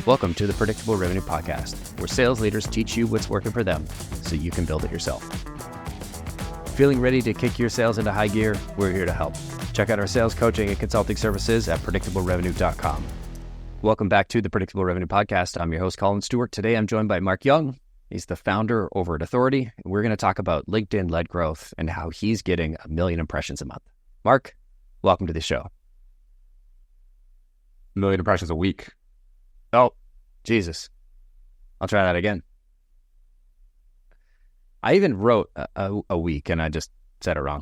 Welcome to the Predictable Revenue Podcast, where sales leaders teach you what's working for them so you can build it yourself. Feeling ready to kick your sales into high gear? We're here to help. Check out our sales coaching and consulting services at predictablerevenue.com. Welcome back to the Predictable Revenue Podcast. I'm your host, Colin Stewart. Today, I'm joined by Mark Jung. He's the founder over at Authority. We're going to talk about LinkedIn-led growth and how he's getting 1 million impressions a month. Mark, welcome to the show. 1 million impressions a week. Oh, Jesus. I'll try that again. I even wrote a week and I just said it wrong.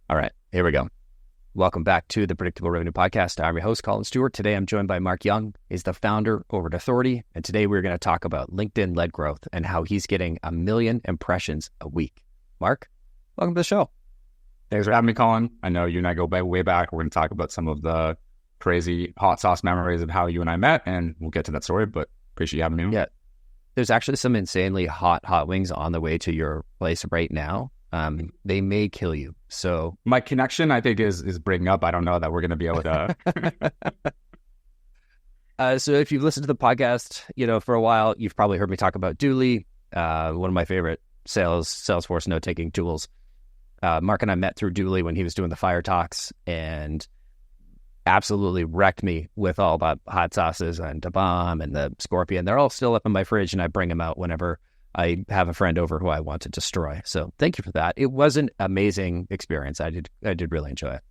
All right, here we go. Welcome back to the Predictable Revenue Podcast. I'm your host, Colin Stewart. Today, I'm joined by Mark Jung. He's the founder over at Authority. And today, we're going to talk about LinkedIn-led growth and how he's getting 1 million impressions a week. Mark, welcome to the show. Thanks for having me, Colin. I know you and I go way back. We're going to talk about some of the crazy hot sauce memories of how you and I met, and we'll get to that story, but appreciate you having me. Yeah. There's actually some insanely hot wings on the way to your place right now. They may kill you. So my connection, I think, is breaking up. I don't know that we're going to be able to. So if you've listened to the podcast, for a while, you've probably heard me talk about Dooley, one of my favorite Salesforce note-taking tools. Mark and I met through Dooley when he was doing the Fire Talks and absolutely wrecked me with all about hot sauces and Da Bomb and the Scorpion. They're all still up in my fridge, and I bring them out whenever I have a friend over who I want to destroy. So thank you for that. It was an amazing experience. I did really enjoy it.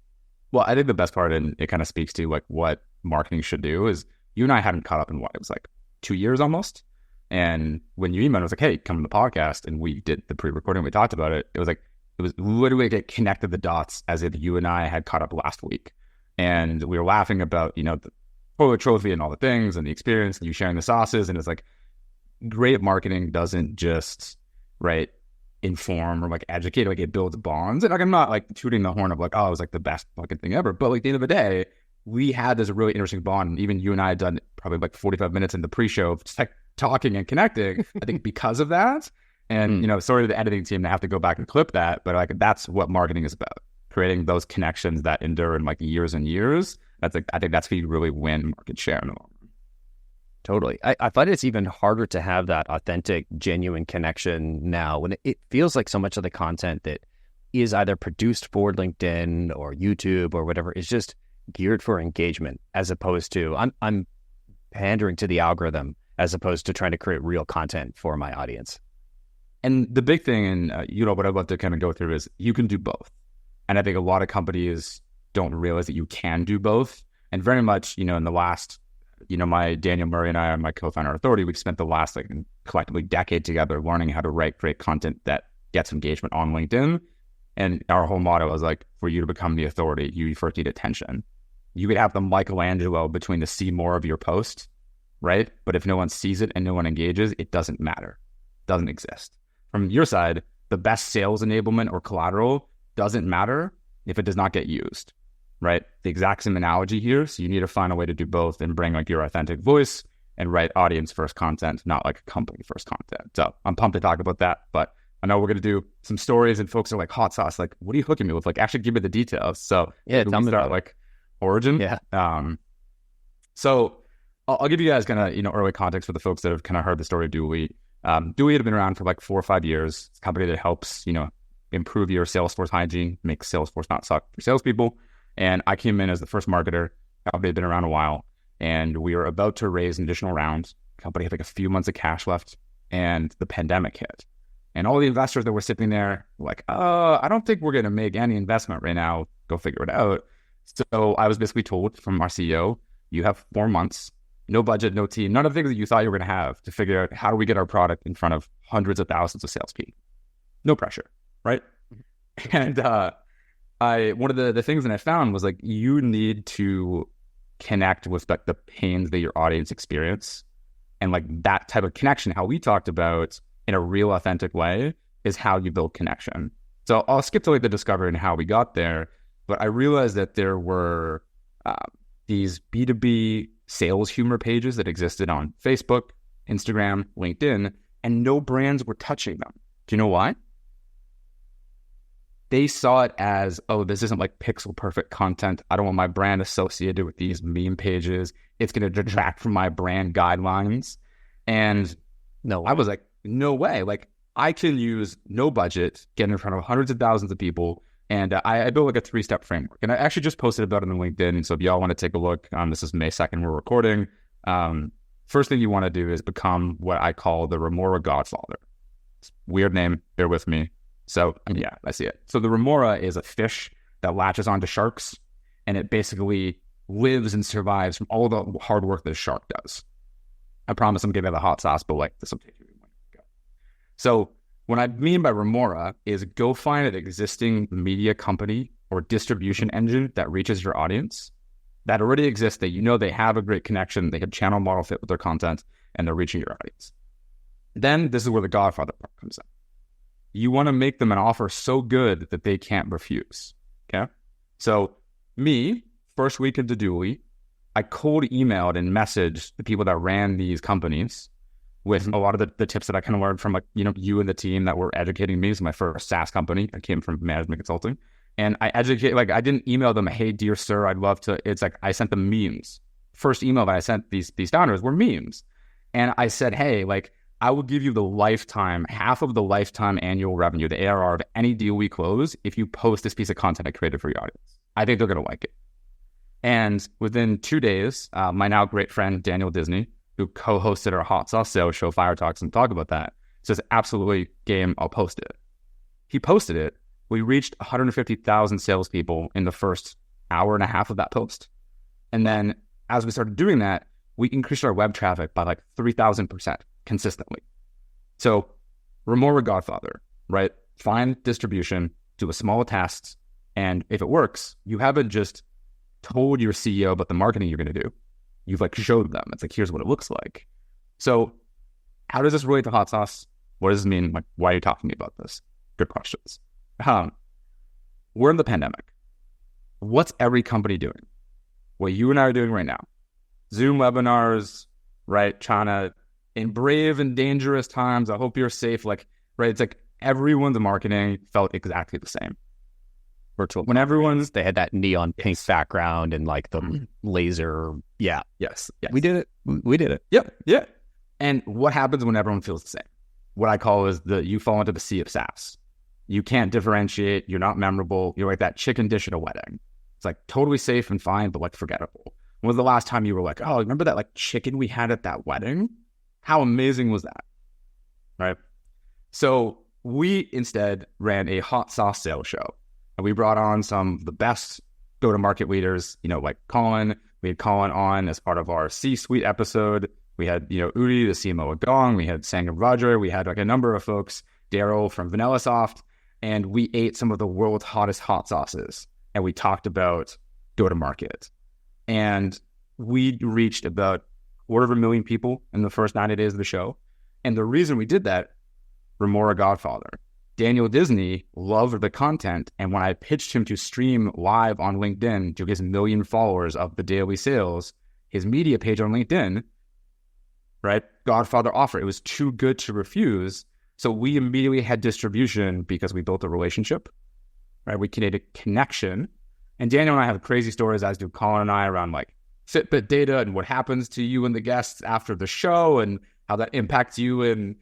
Well, I think the best part, and it kind of speaks to like what marketing should do, is you and I hadn't caught up in what it was like 2 years almost. And when you emailed, it was like, hey, come to the podcast. And we did the pre-recording. We talked about it. It was literally like connected the dots as if you and I had caught up last week. And we were laughing about, the photo trophy and all the things and the experience and you sharing the sauces. And it's like, great marketing doesn't just, inform or educate, it builds bonds. And I'm not tooting the horn of it was the best fucking thing ever. But at the end of the day, we had this really interesting bond. And even you and I had done probably 45 minutes in the pre-show of just talking and connecting, I think because of that. And, sorry to the editing team to have to go back and clip that, but that's what marketing is about. Creating those connections that endure in years and years. I think that's how you really win market share in the long run. Totally. I find it's even harder to have that authentic, genuine connection now when it feels like so much of the content that is either produced for LinkedIn or YouTube or whatever is just geared for engagement, as opposed to I'm pandering to the algorithm as opposed to trying to create real content for my audience. And the big thing, and what I'd love to kind of go through is you can do both. And I think a lot of companies don't realize that you can do both. And very much, in the last, my Daniel Murray and I, my co-founder Authority, we've spent the last collectively decade together learning how to write great content that gets engagement on LinkedIn. And our whole motto is for you to become the authority, you first need attention. You could have the Michelangelo between the see more of your post, right? But if no one sees it and no one engages, it doesn't matter. It doesn't exist. From your side, the best sales enablement or collateral doesn't matter if it does not get used, right? The exact same analogy here. So you need to find a way to do both and bring your authentic voice and write audience first content, not company first content. So I'm pumped to talk about that, but I know we're going to do some stories and folks are hot sauce. What are you hooking me with? Actually give me the details. So yeah, tell me about origin. Yeah. So I'll give you guys kind of, early context for the folks that have kind of heard the story of Dooley. Dooley had been around for 4 or 5 years. It's a company that helps, improve your Salesforce hygiene, make Salesforce not suck for salespeople. And I came in as the first marketer. Company had been around a while, and we were about to raise an additional round. Company had a few months of cash left, and the pandemic hit. And all the investors that were sitting there were I don't think we're going to make any investment right now. Go figure it out. So I was basically told from our CEO, you have 4 months, no budget, no team, none of the things that you thought you were going to have to figure out how do we get our product in front of hundreds of thousands of salespeople. No pressure. Right. And one of the things that I found was you need to connect with the pains that your audience experience. And that type of connection, how we talked about in a real authentic way, is how you build connection. So I'll skip to the discovery and how we got there. But I realized that there were these B2B sales humor pages that existed on Facebook, Instagram, LinkedIn, and no brands were touching them. Do you know why? they saw it as, oh, this isn't like pixel perfect content. I don't want my brand associated with these meme pages. It's going to detract from my brand guidelines. And No way. I was like, no way. Like, I can use no budget, get in front of hundreds of thousands of people. And I built like a 3-step framework. And I actually just posted about it on LinkedIn. So if y'all want to take a look, this is May 2nd, we're recording. First thing you want to do is become what I call the Remora Godfather. It's a weird name, bear with me. So yeah, I see it. So the remora is a fish that latches onto sharks, and it basically lives and survives from all the hard work that a shark does. I promise I'm giving you the hot sauce, but like this will take you one go. So what I mean by remora is go find an existing media company or distribution engine that reaches your audience that already exists, that you know they have a great connection, they have channel model fit with their content, and they're reaching your audience. Then this is where the Godfather part comes in. You want to make them an offer so good that they can't refuse. Okay. So me, first week into Dooley, I cold emailed and messaged the people that ran these companies with a lot of the tips that I kind of learned from, like, you know, you and the team that were educating me. It's my first SaaS company. I came from management consulting, and I educate, like, I didn't email them, hey, dear sir, I'd love to. It's like, I sent them memes. First email that I sent these founders were memes. And I said, hey, like, I will give you the lifetime, half of the lifetime annual revenue, the ARR of any deal we close, if you post this piece of content I created for your audience. I think they're going to like it. And within 2 days, my now great friend, Daniel Disney, who co-hosted our hot sauce sales show, Fire Talks, and talk about that, says, absolutely game, I'll post it. He posted it. We reached 150,000 salespeople in the first hour and a half of that post. And then as we started doing that, we increased our web traffic by like 3,000% consistently. So remora Godfather, right? Find distribution, do a small test, and if it works, you haven't just told your CEO about the marketing you're going to do. You've like showed them. It's like, here's what it looks like. So how does this relate to hot sauce? What does this mean? Like, why are you talking to me about this? Good questions. We're in the pandemic. What's every company doing? What you and I are doing right now. Zoom webinars, right? China, in brave and dangerous times, I hope you're safe. Like, right? It's like everyone's marketing felt exactly the same. Virtual. When everyone's, they had that neon pink background and like the laser. Yeah. Yes. We did it. We did it. Yep. Yeah. And what happens when everyone feels the same? What I call is you fall into the sea of SaaS. You can't differentiate. You're not memorable. You're like that chicken dish at a wedding. It's like totally safe and fine, but like forgettable. When was the last time you were like, oh, remember that like chicken we had at that wedding? How amazing was that? Right? So we instead ran a hot sauce sales show, and we brought on some of the best go-to-market leaders, you know, like Colin. We had Colin on as part of our C-suite episode. We had, you know, Udi, the CMO of Gong. We had Sangam Roger. We had like a number of folks, Daryl from VanillaSoft, and we ate some of the world's hottest hot sauces. And we talked about go-to-market. And we reached about 250,000 people in the first 90 days of the show. And the reason we did that, remora Godfather. Daniel Disney loved the content. And when I pitched him to stream live on LinkedIn to his 1 million followers of the daily sales, his media page on LinkedIn, right? Godfather offer. It was too good to refuse. So we immediately had distribution because we built a relationship, right? We created a connection. And Daniel and I have crazy stories, as do Colin and I, around like Fitbit data and what happens to you and the guests after the show and how that impacts you. And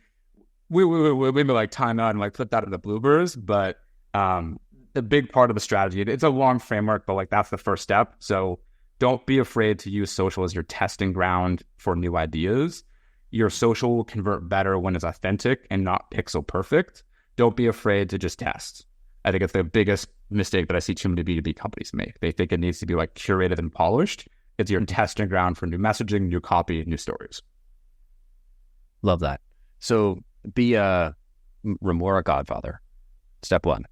we may like time out and like put that in the bloopers. But a big part of the strategy, it's a long framework, but like that's the first step. So don't be afraid to use social as your testing ground for new ideas. Your social will convert better when it's authentic and not pixel perfect. Don't be afraid to just test. I think it's the biggest mistake that I see too many B2B companies make. They think it needs to be like curated and polished. It's your testing ground for new messaging, new copy, new stories. Love that. So be a remora Godfather. Step one.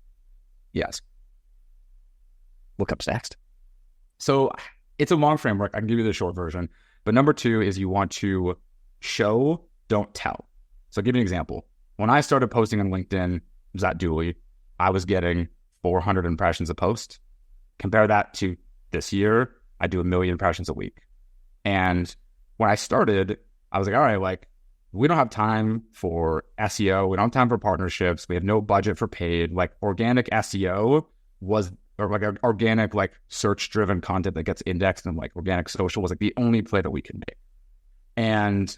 Yes. What comes next? So it's a long framework. I can give you the short version. But number 2 is you want to show, don't tell. So I'll give you an example. When I started posting on LinkedIn, it was at Dooley, I was getting 400 impressions a post. Compare that to this year, I do 1 million impressions a week. And when I started, I was like, all right, like we don't have time for SEO. We don't have time for partnerships. We have no budget for paid. Like organic SEO was, or like organic, like search driven content that gets indexed, and like organic social was like the only play that we could make. And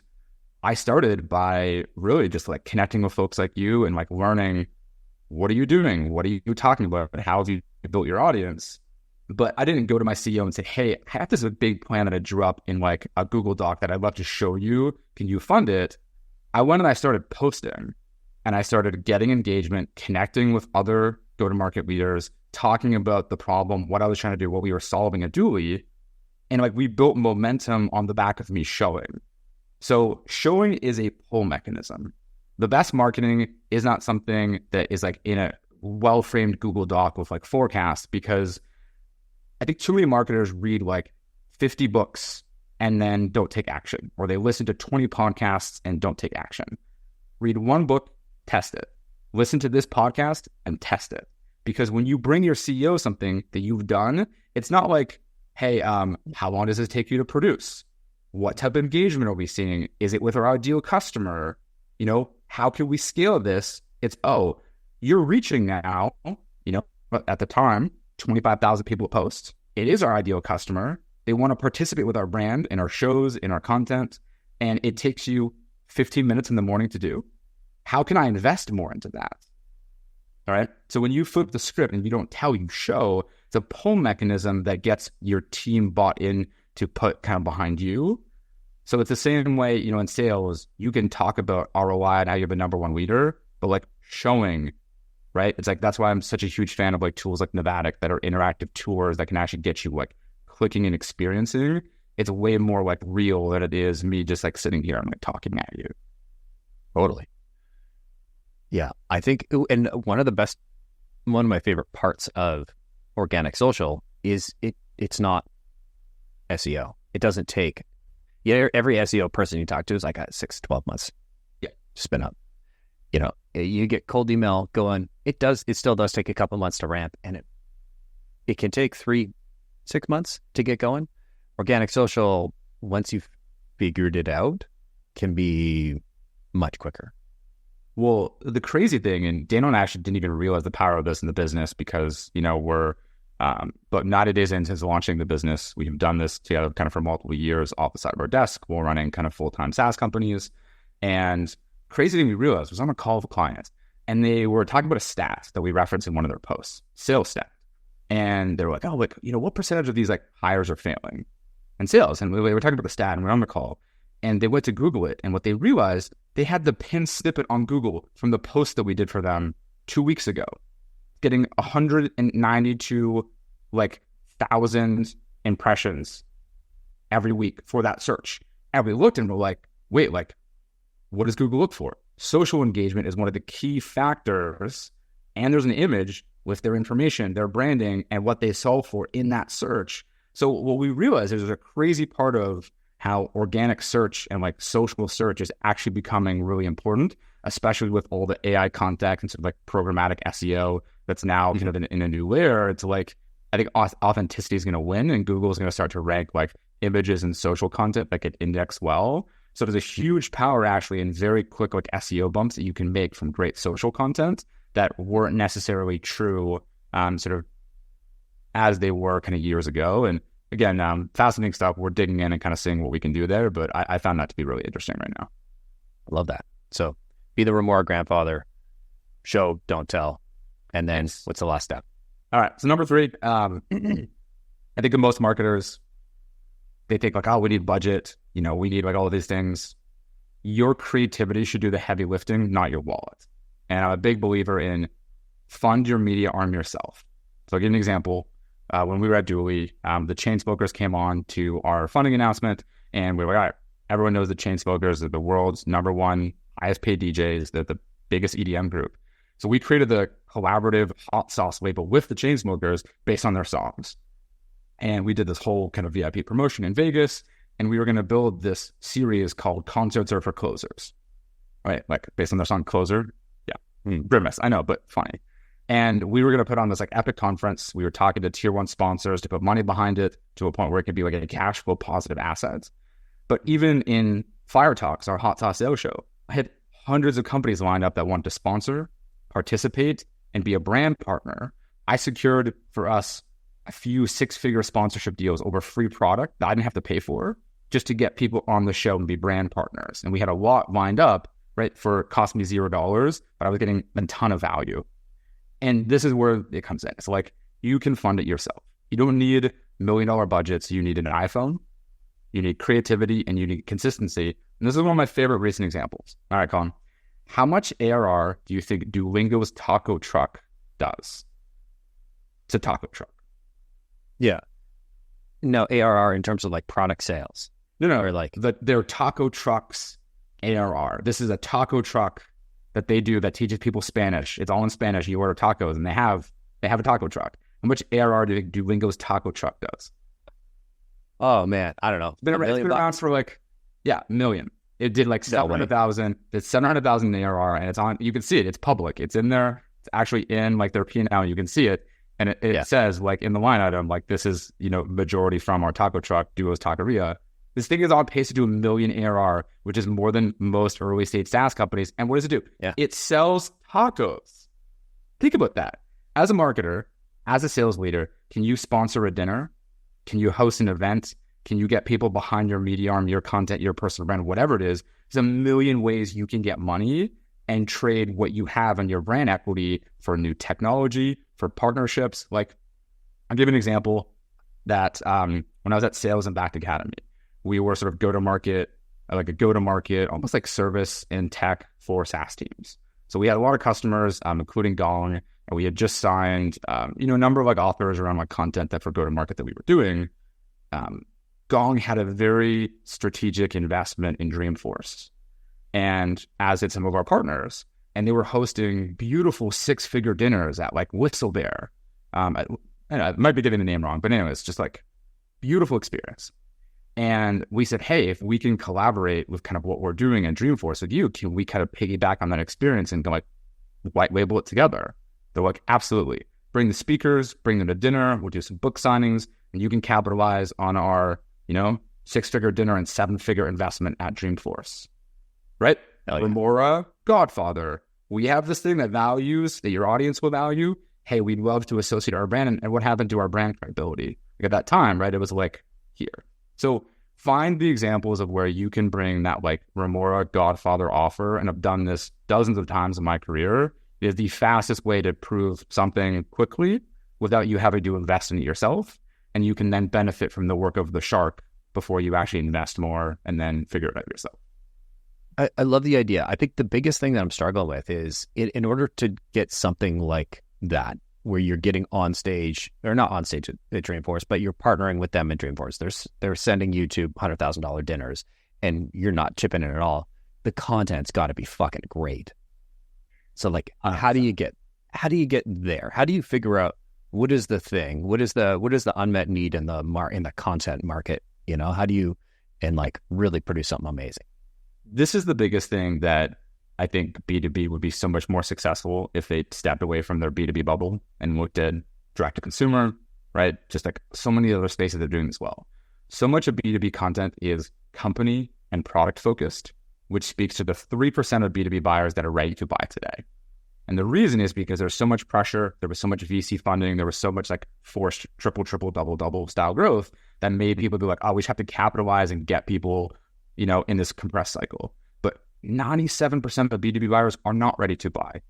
I started by really just like connecting with folks like you and like learning, what are you doing? What are you talking about? How have you built your audience? But I didn't go to my CEO and say, hey, I have this big plan that I drew up in like a Google Doc that I'd love to show you. Can you fund it? I went and I started posting, and I started getting engagement, connecting with other go-to-market leaders, talking about the problem, what I was trying to do, what we were solving at Dooley. And like we built momentum on the back of me showing. So showing is a pull mechanism. The best marketing is not something that is like in a well-framed Google Doc with like forecasts, because I think too many marketers read like 50 books and then don't take action, or they listen to 20 podcasts and don't take action. Read one book, test it. Listen to this podcast and test it. Because when you bring your CEO something that you've done, it's not like, hey, how long does this take you to produce? What type of engagement are we seeing? Is it with our ideal customer? You know, how can we scale this? It's, oh, you're reaching now, you know, at the time, 25,000 people post. It is our ideal customer. They want to participate with our brand in our shows, in our content, and it takes you 15 minutes in the morning to do. How can I invest more into that? All right. So when you flip the script and you don't tell, you show, it's a pull mechanism that gets your team bought in to put kind of behind you. So it's the same way, you know, in sales, you can talk about ROI and how you're the number one leader, but like showing, right? It's like, that's why I'm such a huge fan of like tools like Novatic that are interactive tours that can actually get you like clicking and experiencing. It's way more like real than it is me just like sitting here and like talking at you. Totally. Yeah. I think, and one of my favorite parts of organic social is it's not SEO. It doesn't take, every SEO person you talk to is like 6 to 12 months. Yeah. Spin up. You know, you get cold email going, it still does take a couple months to ramp, and it can take 3-6 months to get going. Organic social, once you've figured it out, can be much quicker. Well, the crazy thing, and Daniel and I actually didn't even realize the power of this in the business, because, you know, we're, but 90 days into launching the business, we've done this together kind of for multiple years off the side of our desk. We're running kind of full-time SaaS companies. And crazy thing we realized was on a call with a client, and they were talking about a stat that we referenced in one of their posts, sales stat. And they were like, oh, like, you know, what percentage of these like hires are failing in sales? And we were talking about the stat, and we're on the call, and they went to Google it. And what they realized, they had the pinned snippet on Google from the post that we did for them 2 weeks ago, getting 192 like 1,000 impressions every week for that search. And we looked and we're like, wait, like, what does Google look for? Social engagement is one of the key factors. And there's an image with their information, their branding, and what they solve for in that search. So what we realized is there's a crazy part of how organic search and like social search is actually becoming really important, especially with all the AI contact and sort of like programmatic SEO that's now kind of in a new layer. It's like, I think authenticity is going to win, and Google is going to start to rank like images and social content that get indexed well. So there's a huge power actually in very quick like SEO bumps that you can make from great social content that weren't necessarily true sort of as they were kind of years ago. And again, fascinating stuff. We're digging in and kind of seeing what we can do there, but I found that to be really interesting right now. I love that. So be the remora grandfather, show, don't tell. And then what's the last step? All right. So number 3, I think of most marketers, they think like, oh, we need budget. You know, we need like all of these things. Your creativity should do the heavy lifting, not your wallet. And I'm a big believer in fund your media arm yourself. So I'll give you an example. When we were at Dooley, the Chainsmokers came on to our funding announcement, and we were like, all right, everyone knows the Chainsmokers are the world's #1 highest paid DJs. They're the biggest EDM group. So we created the collaborative hot sauce label with the Chainsmokers based on their songs. And we did this whole kind of VIP promotion in Vegas, and we were going to build this series called Concerts Are for Closers, right? Like based on their song Closer. Yeah, grimace, I know, but funny. And we were going to put on this like epic conference. We were talking to tier 1 sponsors to put money behind it to a point where it could be like a cash flow positive asset. But even in Fire Talks, our hot sauce sales show. I had hundreds of companies lined up that wanted to sponsor, participate, and be a brand partner. I secured for us a few 6-figure sponsorship deals over free product that I didn't have to pay for, just to get people on the show and be brand partners. And we had a lot lined up, right, for it cost me $0, but I was getting a ton of value. And this is where it comes in. It's like, you can fund it yourself. You don't need $1 million budgets. You need an iPhone, you need creativity, and you need consistency. And this is one of my favorite recent examples. All right, Colin, how much ARR do you think Duolingo's taco truck does? It's a taco truck. Yeah. No, ARR in terms of like product sales. No, or like their taco trucks ARR. This is a taco truck that they do that teaches people Spanish. It's all in Spanish. You order tacos, and they have a taco truck. How much ARR do you think Duolingo's taco truck does? Oh man, I don't know. It's been around for like, $1 million. It did like 700,000. It's 700,000 in ARR, and it's on. You can see it. It's public. It's in there. It's actually in like their P&L. You can see it. And it says like in the line item, like this is, majority from our taco truck, Duo's Taqueria. This thing is on pace to do $1 million ARR, which is more than most early stage SaaS companies. And what does it do? Yeah. It sells tacos. Think about that. As a marketer, as a sales leader, can you sponsor a dinner? Can you host an event? Can you get people behind your media arm, your content, your personal brand, whatever it is? There's a million ways you can get money and trade what you have in your brand equity for new technology, for partnerships. Like, I'll give you an example that when I was at Sales Impact Academy, we were sort of go-to-market, almost like service and tech for SaaS teams. So we had a lot of customers, including Gong, and we had just signed, a number of like authors around like content that for go-to-market that we were doing. Gong had a very strategic investment in Dreamforce, and as did some of our partners. And they were hosting beautiful 6-figure dinners at like Whistle Bear. I might be getting the name wrong, but anyways, just like beautiful experience. And we said, hey, if we can collaborate with kind of what we're doing in Dreamforce with you, can we kind of piggyback on that experience and go like white label it together? They're like, absolutely. Bring the speakers, bring them to dinner. We'll do some book signings, and you can capitalize on our, 6-figure dinner and 7-figure investment at Dreamforce, right? Yeah. Remora, Godfather. We have this thing that your audience will value. Hey, we'd love to associate our brand. And what happened to our brand credibility? Like at that time, right? It was like here. So find the examples of where you can bring that like Remora, Godfather offer. And I've done this dozens of times in my career. It is the fastest way to prove something quickly without you having to invest in it yourself. And you can then benefit from the work of the shark before you actually invest more and then figure it out yourself. I love the idea. I think the biggest thing that I'm struggling with is in order to get something like that, where you're getting on stage, or not on stage at Dreamforce, but you're partnering with them at Dreamforce. They're sending you to $100,000 dinners, and you're not chipping in at all. The content's got to be fucking great. So like, how do you get there? How do you figure out what is the thing? What is the unmet need in the content market? How do you really produce something amazing? This is the biggest thing that I think B2B would be so much more successful if they stepped away from their B2B bubble and looked at direct to consumer, right? Just like so many other spaces they're doing this well. So much of B2B content is company and product focused, which speaks to the 3% of B2B buyers that are ready to buy today. And the reason is because there's so much pressure, there was so much VC funding, there was so much like forced triple, double style growth that made people be like, oh, we just have to capitalize and get people, in this compressed cycle. But 97% of B2B buyers are not ready to buy.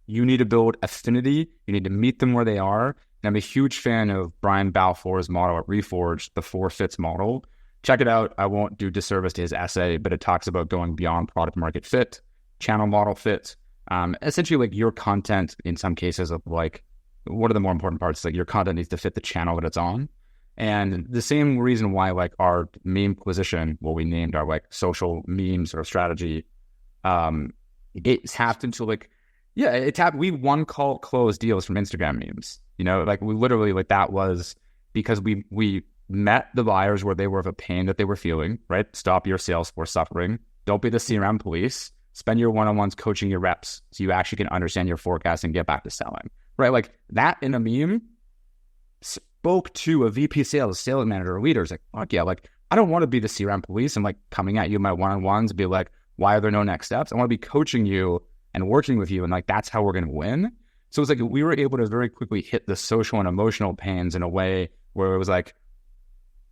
You need to build affinity. You need to meet them where they are. And I'm a huge fan of Brian Balfour's model at Reforged, the 4 fits model. Check it out. I won't do disservice to his essay, but it talks about going beyond product market fit, channel model fit, essentially like your content in some cases of like, what are the more important parts? Like your content needs to fit the channel that it's on. And the same reason why like our meme acquisition, what we named our like social memes or strategy, it's tapped into like, we one call close deals from Instagram memes. Like we literally like that was because we met the buyers where they were of a pain that they were feeling, right? Stop your sales force suffering. Don't be the CRM police. Spend your one-on-ones coaching your reps so you actually can understand your forecast and get back to selling, right? Like that in a meme, spoke to a VP sales, sales manager, or leader. It's like, fuck yeah, like, I don't want to be the CRM police and like coming at you in my one-on-ones and be like, why are there no next steps? I want to be coaching you and working with you. And like, that's how we're going to win. So it's like, we were able to very quickly hit the social and emotional pains in a way where it was like,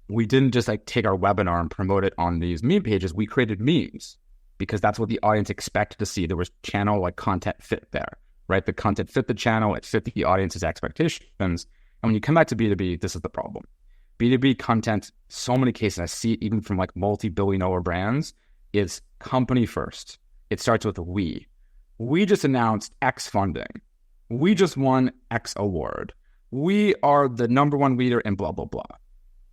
we didn't just like take our webinar and promote it on these meme pages. We created memes because that's what the audience expected to see. There was channel like content fit there, right? The content fit the channel, it fit the audience's expectations. And when you come back to B2B, this is the problem. B2B content, so many cases, I see it even from like multi-billion dollar brands, is company first. It starts with we. We just announced X funding. We just won X award. We are the number one leader in blah, blah, blah.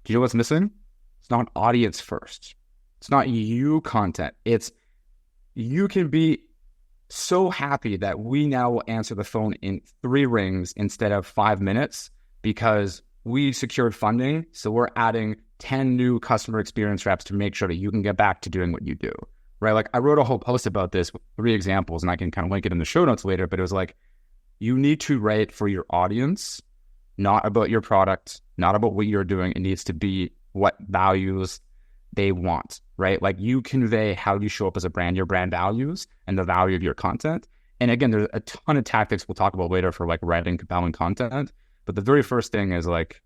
Do you know what's missing? It's not audience first. It's not you content. It's you can be so happy that we now will answer the phone in 3 rings instead of 5 minutes because we secured funding, so we're adding 10 new customer experience reps to make sure that you can get back to doing what you do, right? Like I wrote a whole post about this with 3 examples, and I can kind of link it in the show notes later, but it was like, you need to write for your audience, not about your product, not about what you're doing. It needs to be what values they want, right? Like you convey how you show up as a brand, your brand values, and the value of your content. And again, there's a ton of tactics we'll talk about later for like writing compelling content. But the very first thing is like,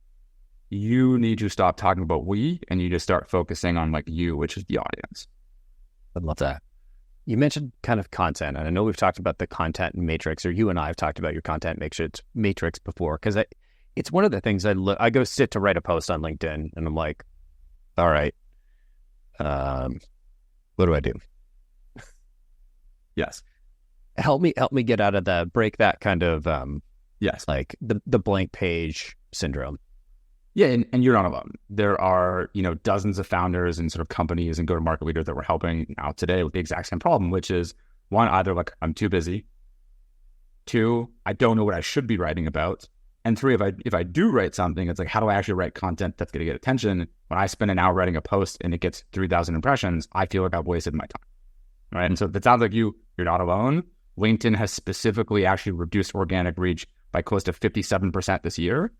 you need to stop talking about we and you just start focusing on like you, which is the audience. I love that. You mentioned kind of content, and I know we've talked about the content matrix, or you and I have talked about your content matrix before, because it's one of the things I go sit to write a post on LinkedIn, and I'm like, all right, what do I do? Yes. Help me get out of break that kind of, yes, like the blank page syndrome. Yeah, and you're not alone. There are, dozens of founders and sort of companies and go-to-market leaders that we're helping out today with the exact same problem, which is 1, either like I'm too busy. 2, I don't know what I should be writing about. And 3, if I do write something, it's like, how do I actually write content that's going to get attention? When I spend an hour writing a post and it gets 3,000 impressions, I feel like I've wasted my time, right? And so it sounds like you're not alone. LinkedIn has specifically actually reduced organic reach by close to 57% this year.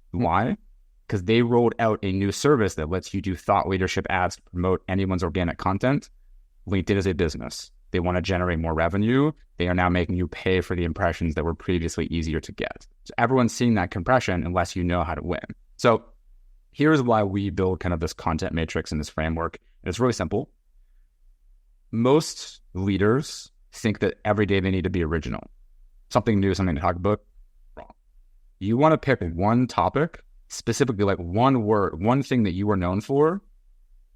Why? Because they rolled out a new service that lets you do thought leadership ads to promote anyone's organic content. LinkedIn is a business. They want to generate more revenue. They are now making you pay for the impressions that were previously easier to get. So everyone's seeing that compression unless you know how to win. So here's why we build kind of this content matrix and this framework. It's really simple. Most leaders think that every day they need to be original. Something new, something to talk about. Wrong. You want to pick one topic, specifically like one word, one thing that you are known for,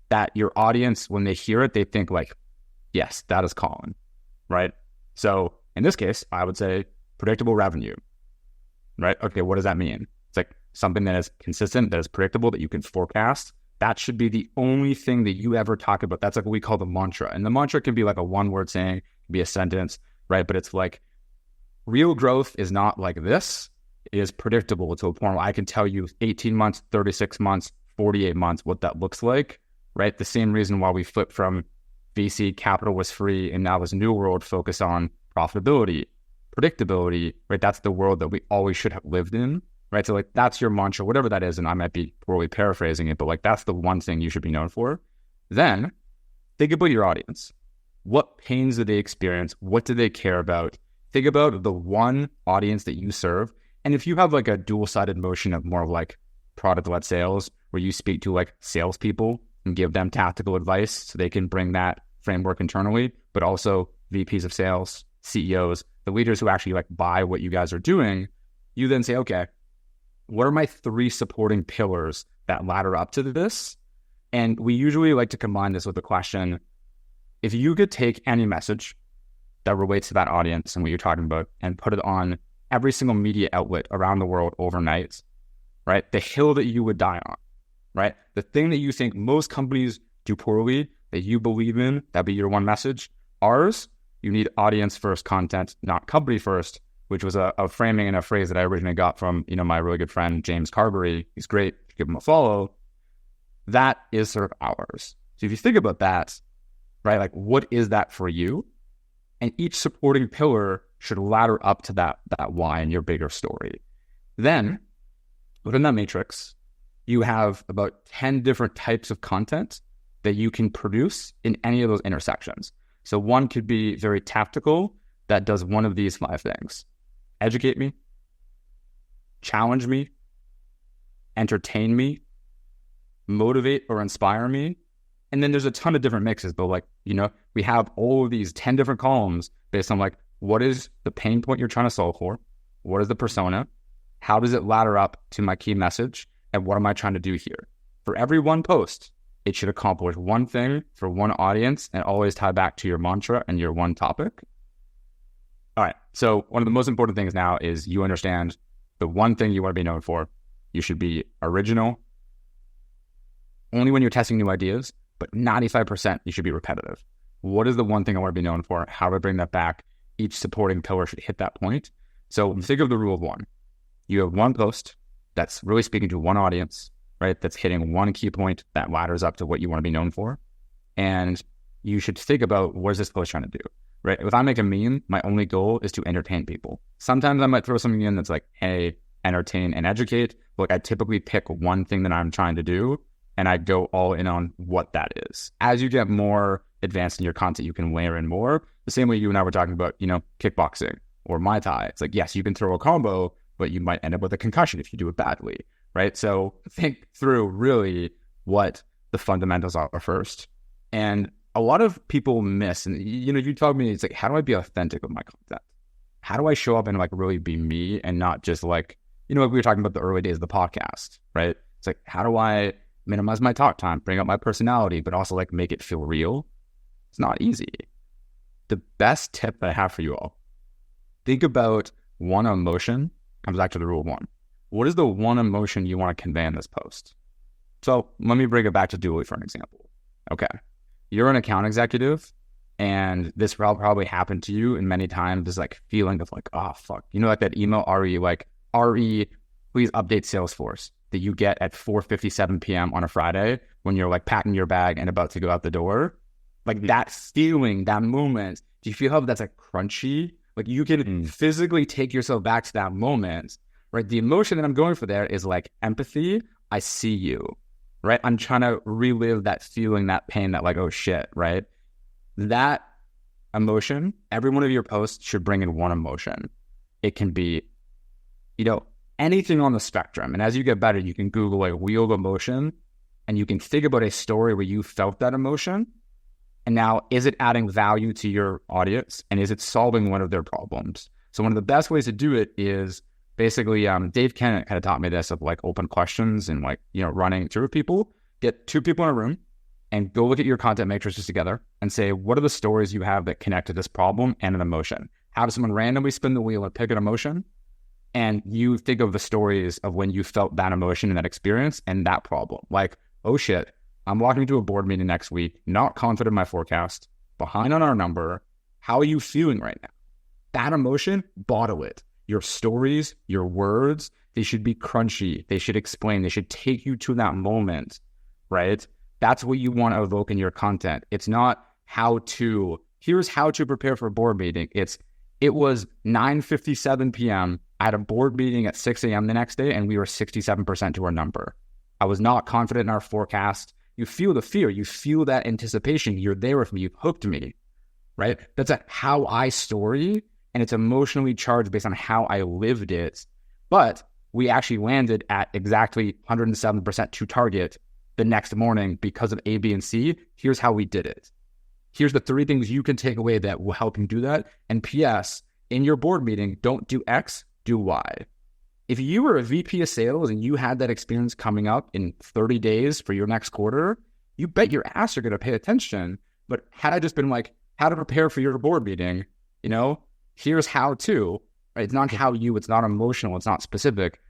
that your audience, when they hear it, they think like, yes, that is Colin, right? So in this case, I would say predictable revenue, right? Okay, what does that mean? It's like something that is consistent, that is predictable, that you can forecast. That should be the only thing that you ever talk about. That's like what we call the mantra. And the mantra can be like a one-word saying, it can be a sentence, right? But it's like, real growth is not like this. It is predictable to a point where I can tell you 18 months, 36 months, 48 months, what that looks like, right? The same reason why we flipped from VC, capital was free, and now this new world focused on profitability, predictability, right? That's the world that we always should have lived in, right? So like, that's your mantra, whatever that is, and I might be poorly paraphrasing it, but like, that's the one thing you should be known for. Then think about your audience. What pains do they experience? What do they care about? Think about the one audience that you serve. And if you have like a dual-sided motion of more of like product-led sales, where you speak to like salespeople and give them tactical advice so they can bring that framework internally, but also VPs of sales, CEOs, the leaders who actually like buy what you guys are doing, you then say, okay, what are my 3 supporting pillars that ladder up to this? And we usually like to combine this with the question, if you could take any message that relates to that audience and what you're talking about and put it on every single media outlet around the world overnight, right? The hill that you would die on, right? The thing that you think most companies do poorly, that you believe in, that'd be your one message. Ours, you need audience first content, not company first, which was a framing and a phrase that I originally got from, my really good friend, James Carberry. He's great. Give him a follow. That is sort of ours. So if you think about that, right, like what is that for you? And each supporting pillar should ladder up to that why in your bigger story. Then Within that matrix, you have about 10 different types of content that you can produce in any of those intersections. So one could be very tactical that does one of these 5 things: educate me, challenge me, entertain me, motivate or inspire me. And then there's a ton of different mixes, but like, we have all of these 10 different columns based on like, what is the pain point you're trying to solve for? What is the persona? How does it ladder up to my key message? And what am I trying to do here? For every one post, it should accomplish one thing for one audience and always tie back to your mantra and your one topic. All right. So one of the most important things now is you understand the one thing you want to be known for. You should be original only when you're testing new ideas, but 95% you should be repetitive. What is the one thing I want to be known for? How do I bring that back? Each supporting pillar should hit that point. So think of the rule of 1. You have one post that's really speaking to one audience, right? That's hitting one key point that ladders up to what you want to be known for. And you should think about, what is this post trying to do, right? If I make a meme, my only goal is to entertain people. Sometimes I might throw something in that's like, hey, entertain and educate. But I typically pick one thing that I'm trying to do, and I go all in on what that is. As you get more advanced in your content, you can layer in more. The same way you and I were talking about, kickboxing or Muay Thai. It's like, yes, you can throw a combo, but you might end up with a concussion if you do it badly, right? So think through really what the fundamentals are first. And a lot of people miss, and you told me, it's like, how do I be authentic with my content? How do I show up and like really be me and not just like, like we were talking about the early days of the podcast, right? It's like, how do I minimize my talk time, bring up my personality, but also like make it feel real? It's not easy. The best tip that I have for you all, think about one emotion. Comes back to the rule of 1. What is the one emotion you want to convey in this post? So let me bring it back to Dooley for an example. Okay. You're an account executive, and this probably happened to you, and many times this like feeling of like, oh, fuck. Like that email, RE, please update Salesforce, that you get at 4:57 p.m. on a Friday when you're like packing your bag and about to go out the door. Like that feeling, that moment, do you feel how that's like crunchy? Like you can physically take yourself back to that moment, right? The emotion that I'm going for there is like empathy. I see you, right? I'm trying to relive that feeling, that pain, that like, oh shit, right? That emotion, every one of your posts should bring in one emotion. It can be, anything on the spectrum. And as you get better, you can Google like wheel of emotion, and you can think about a story where you felt that emotion. And now, is it adding value to your audience? And is it solving one of their problems? So one of the best ways to do it is basically, Dave Kennett kind of taught me this, of like open questions and like, running through people. Get 2 people in a room and go look at your content matrices together and say, what are the stories you have that connect to this problem and an emotion? Have someone randomly spin the wheel and pick an emotion. And you think of the stories of when you felt that emotion and that experience and that problem. Like, oh shit, I'm walking into a board meeting next week, not confident in my forecast, behind on our number. How are you feeling right now? That emotion, bottle it. Your stories, your words, they should be crunchy. They should explain. They should take you to that moment, right? That's what you want to evoke in your content. It's not here's how to prepare for a board meeting. It was 9:57 p.m. I had a board meeting at 6 a.m. the next day, and we were 67% to our number. I was not confident in our forecast. You feel the fear. You feel that anticipation. You're there with me. You've hooked me, right? That's a how I story, and it's emotionally charged based on how I lived it. But we actually landed at exactly 107% to target the next morning because of A, B, and C. Here's how we did it. Here's the 3 things you can take away that will help you do that. And P.S., in your board meeting, don't do X, do Y. If you were a VP of sales and you had that experience coming up in 30 days for your next quarter, you bet your ass are going to pay attention. But had I just been like, how to prepare for your board meeting, here's how to, right? It's not how you, it's not emotional, it's not specific.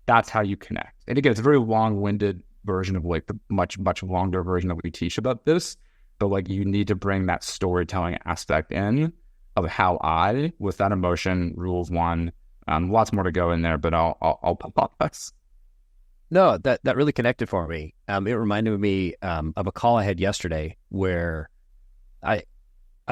That's how you connect. And again, it's a very long-winded version of like the much, much longer version that we teach about this. But like you need to bring that storytelling aspect in of how I, with that emotion, rule of 1. Lots more to go in there, but I'll pause. No, that really connected for me. It reminded me of a call I had yesterday where I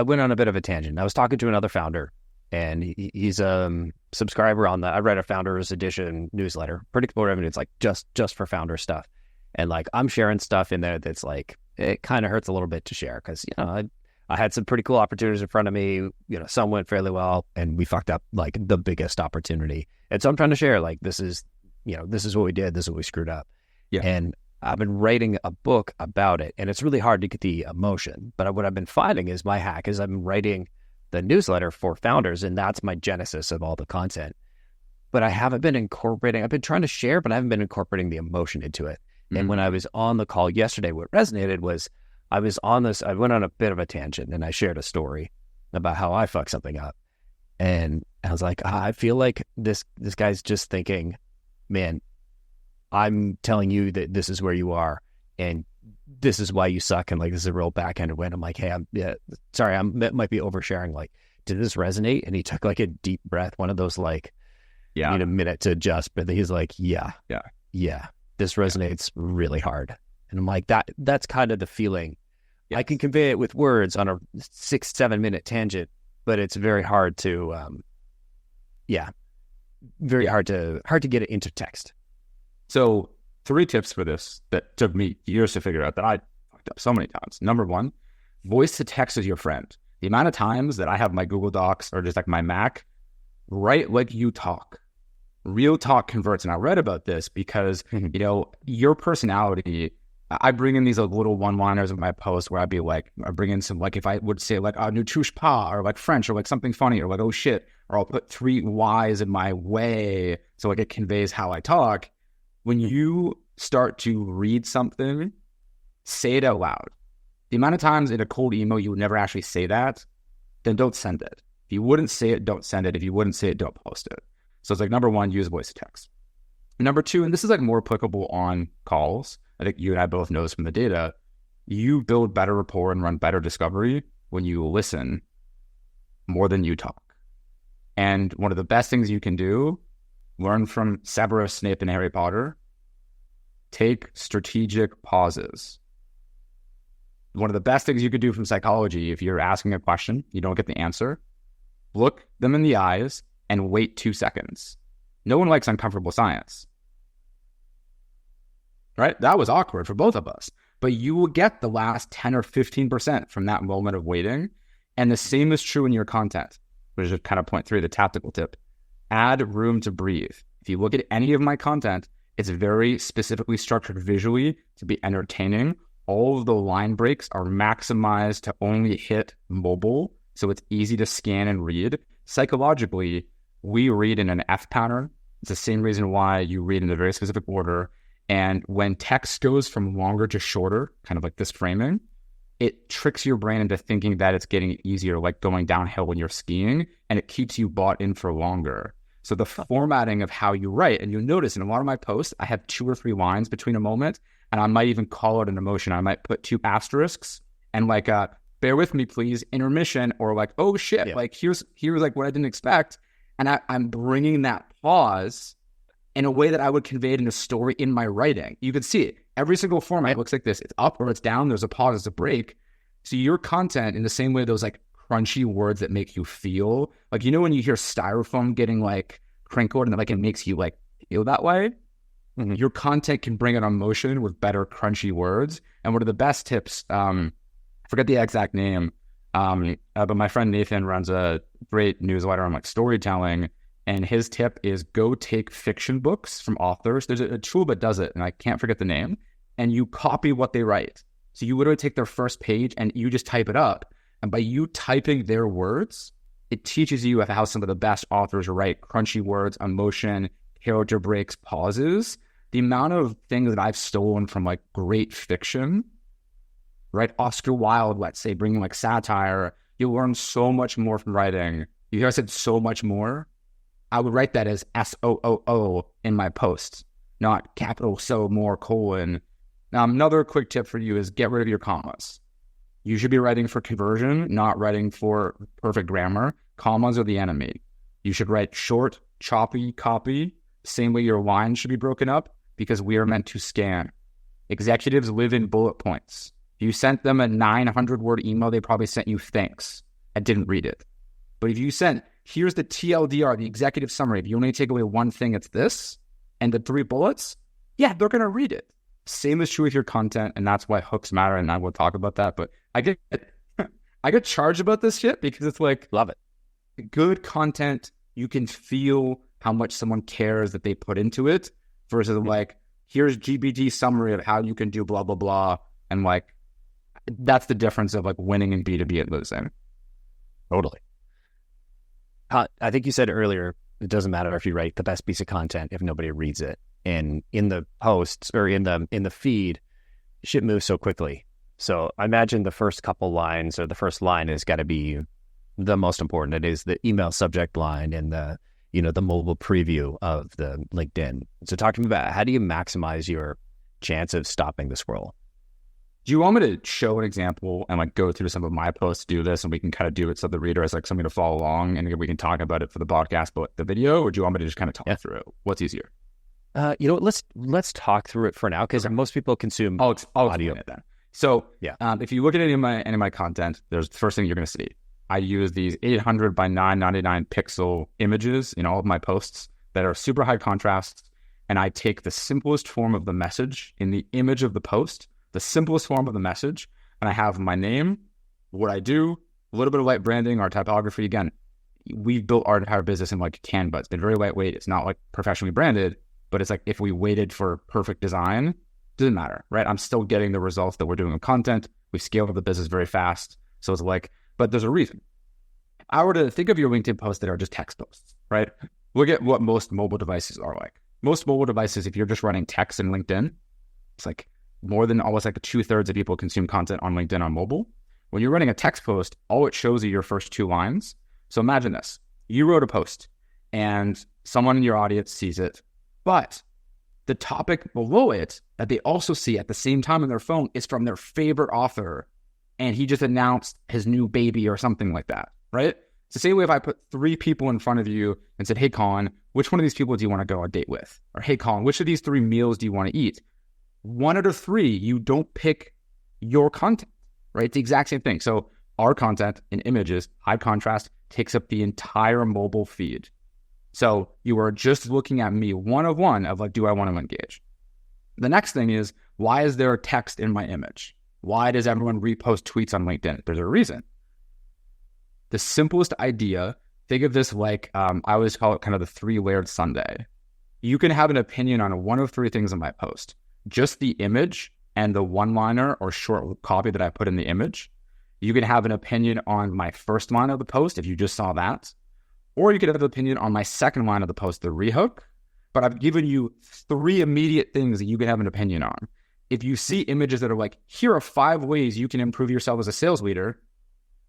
went on a bit of a tangent. I was talking to another founder, and he's a subscriber on the. I read a Founders Edition newsletter, predictable revenue. It's like just for founder stuff, and like I'm sharing stuff in there that's like it kind of hurts a little bit to share because I had some pretty cool opportunities in front of me. Some went fairly well, and we fucked up like the biggest opportunity. And so I'm trying to share like this is what we did, this is what we screwed up. Yeah. And I've been writing a book about it, and it's really hard to get the emotion. But what I've been finding is my hack is I'm writing the newsletter for founders, and that's my genesis of all the content. But I haven't been incorporating, I've been trying to share, but I haven't been incorporating the emotion into it. Mm-hmm. And when I was on the call yesterday, what resonated was I went on a bit of a tangent, and I shared a story about how I fucked something up. And I was like, I feel like this guy's just thinking, man, I'm telling you that this is where you are, and this is why you suck, and like this is a real backhanded win. I'm like, hey, I might be oversharing. Like, did this resonate? And he took like a deep breath, one of those like, need a minute to adjust. But he's like, yeah, this resonates really hard. And I'm like, that's kind of the feeling. Yes. I can convey it with words on a 6-7 minute tangent, but it's very hard to, hard to get it into text. So 3 tips for this that took me years to figure out that I fucked up so many times. Number 1, voice to text is your friend. The amount of times that I have my Google Docs or just like my Mac, write like you talk. Real talk converts. And I read about this because, your personality, I bring in these like little one-liners in my post where I'd be like, I bring in some, like if I would say like, ne touche pas, or like French, or like something funny, or like, oh shit, or I'll put 3 Y's in my way. So like it conveys how I talk. When you start to read something, say it out loud. The amount of times in a cold email you would never actually say that, then don't send it. If you wouldn't say it, don't send it. If you wouldn't say it, don't post it. So it's like, number 1, use voice to text. Number 2, and this is like more applicable on calls, I think you and I both know this from the data, you build better rapport and run better discovery when you listen more than you talk. And one of the best things you can do, learn from Severus Snape and Harry Potter, take strategic pauses. One of the best things you could do from psychology, if you're asking a question, you don't get the answer, look them in the eyes and wait 2 seconds. No one likes uncomfortable science. Right? That was awkward for both of us. But you will get the last 10 or 15% from that moment of waiting. And the same is true in your content, which is kind of point 3, the tactical tip. Add room to breathe. If you look at any of my content, it's very specifically structured visually to be entertaining. All of the line breaks are maximized to only hit mobile, so it's easy to scan and read. Psychologically, we read in an F pattern. It's the same reason why you read in a very specific order. And when text goes from longer to shorter, kind of like this framing, it tricks your brain into thinking that it's getting easier, like going downhill when you're skiing, and it keeps you bought in for longer. So the formatting of how you write, and you'll notice in a lot of my posts, I have 2 or 3 lines between a moment, and I might even call it an emotion. I might put 2 asterisks and like, bear with me, please, intermission, or like, oh shit, like here's like what I didn't expect. And I'm bringing that pause in a way that I would convey it in a story in my writing. You can see it. Every single format looks like this. It's up or it's down. There's a pause, there's a break. So your content, in the same way, those like crunchy words that make you feel, like, when you hear styrofoam getting like crinkled and like it makes you like feel that way, your content can bring it on motion with better crunchy words. And one of the best tips, I forget the exact name, but my friend Nathan runs a great newsletter on like storytelling. And his tip is go take fiction books from authors. There's a tool that does it, and I can't forget the name. And you copy what they write. So you literally take their first page and you just type it up. And by you typing their words, it teaches you how some of the best authors write crunchy words, emotion, character breaks, pauses. The amount of things that I've stolen from like great fiction, right? Oscar Wilde, let's say, bringing like satire, you'll learn so much more from writing. You hear I said so much more? I would write that as SOOO in my posts, not capital so more colon. Now, another quick tip for you is get rid of your commas. You should be writing for conversion, not writing for perfect grammar. Commas are the enemy. You should write short, choppy copy, same way your lines should be broken up, because we are meant to scan. Executives live in bullet points. If you sent them a 900-word email, they probably sent you thanks and didn't read it. But if you sent, here's the TLDR, the executive summary. If you only take away one thing, it's this, and the 3 bullets, yeah, they're going to read it. Same is true with your content, and that's why hooks matter, and I will talk about that. But I get charged about this shit because it's like, Love it. good content, you can feel how much someone cares that they put into it versus like, here's GPT summary of how you can do blah, blah, blah. And like, that's the difference of like winning in B2B and losing. Totally. I think you said earlier, it doesn't matter if you write the best piece of content if nobody reads it. And in the posts or in the feed, shit moves so quickly. So I imagine the first couple lines or the first line has got to be the most important. It is the email subject line and the mobile preview of the LinkedIn. So talk to me about how do you maximize your chance of stopping the scroll? Do you want me to show an example and like go through some of my posts, do this, and we can kind of do it so the reader has like something to follow along and we can talk about it for the podcast, but the video, or do you want me to just kind of talk through it? What's easier? Let's talk through it for now because most people consume audio. It then. So if you look at any of my content, there's the first thing you're going to see. I use these 800 by 999 pixel images in all of my posts that are super high contrast, and I take the simplest form of the message in the image of the post, the simplest form of the message, and I have my name, what I do, a little bit of light branding, our typography. Again, we've built our entire business in like Canva. It's been very lightweight. It's not like professionally branded, but it's like if we waited for perfect design, doesn't matter, right? I'm still getting the results that we're doing with content. We've scaled up the business very fast. So it's like, but there's a reason. If I were to think of your LinkedIn posts that are just text posts, right? Look at what most mobile devices are like. Most mobile devices, if you're just running text in LinkedIn, it's like more than almost like 2/3 of people consume content on LinkedIn on mobile. When you're running a text post, all it shows you your first 2 lines. So imagine this. You wrote a post and someone in your audience sees it, but the topic below it that they also see at the same time on their phone is from their favorite author, and he just announced his new baby or something like that, right? It's the same way if I put 3 people in front of you and said, hey, Colin, which one of these people do you want to go on a date with? Or hey, Colin, which of these 3 meals do you want to eat? 1 out of 3, you don't pick your content, right? It's the exact same thing. So our content in images, high contrast, takes up the entire mobile feed. So you are just looking at me one of like, do I want to engage? The next thing is, why is there text in my image? Why does everyone repost tweets on LinkedIn? There's a reason. The simplest idea, think of this like, I always call it kind of the 3-layered sundae. You can have an opinion on 1 of 3 things in my post. Just the image and the one-liner or short copy that I put in the image. You can have an opinion on my first line of the post if you just saw that. Or you could have an opinion on my second line of the post, the rehook. But I've given you 3 immediate things that you can have an opinion on. If you see images that are like, here are 5 ways you can improve yourself as a sales leader,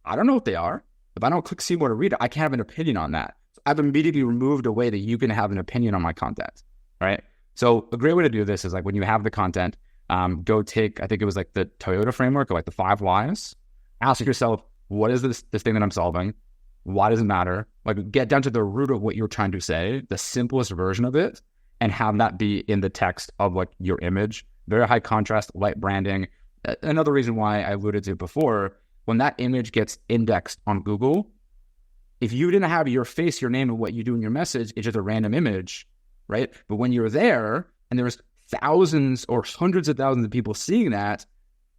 I don't know what they are. If I don't click see more to read it, I can't have an opinion on that. I've immediately removed a way that you can have an opinion on my content, right? So a great way to do this is like when you have the content, go take, I think it was like the Toyota framework or like the 5 whys. Ask yourself, what is this thing that I'm solving? Why does it matter? Like get down to the root of what you're trying to say, the simplest version of it, and have that be in the text of like your image. Very high contrast, light branding. Another reason why I alluded to it before, when that image gets indexed on Google, if you didn't have your face, your name, and what you do in your message, it's just a random image, right? But when you're there and there's thousands or hundreds of thousands of people seeing that,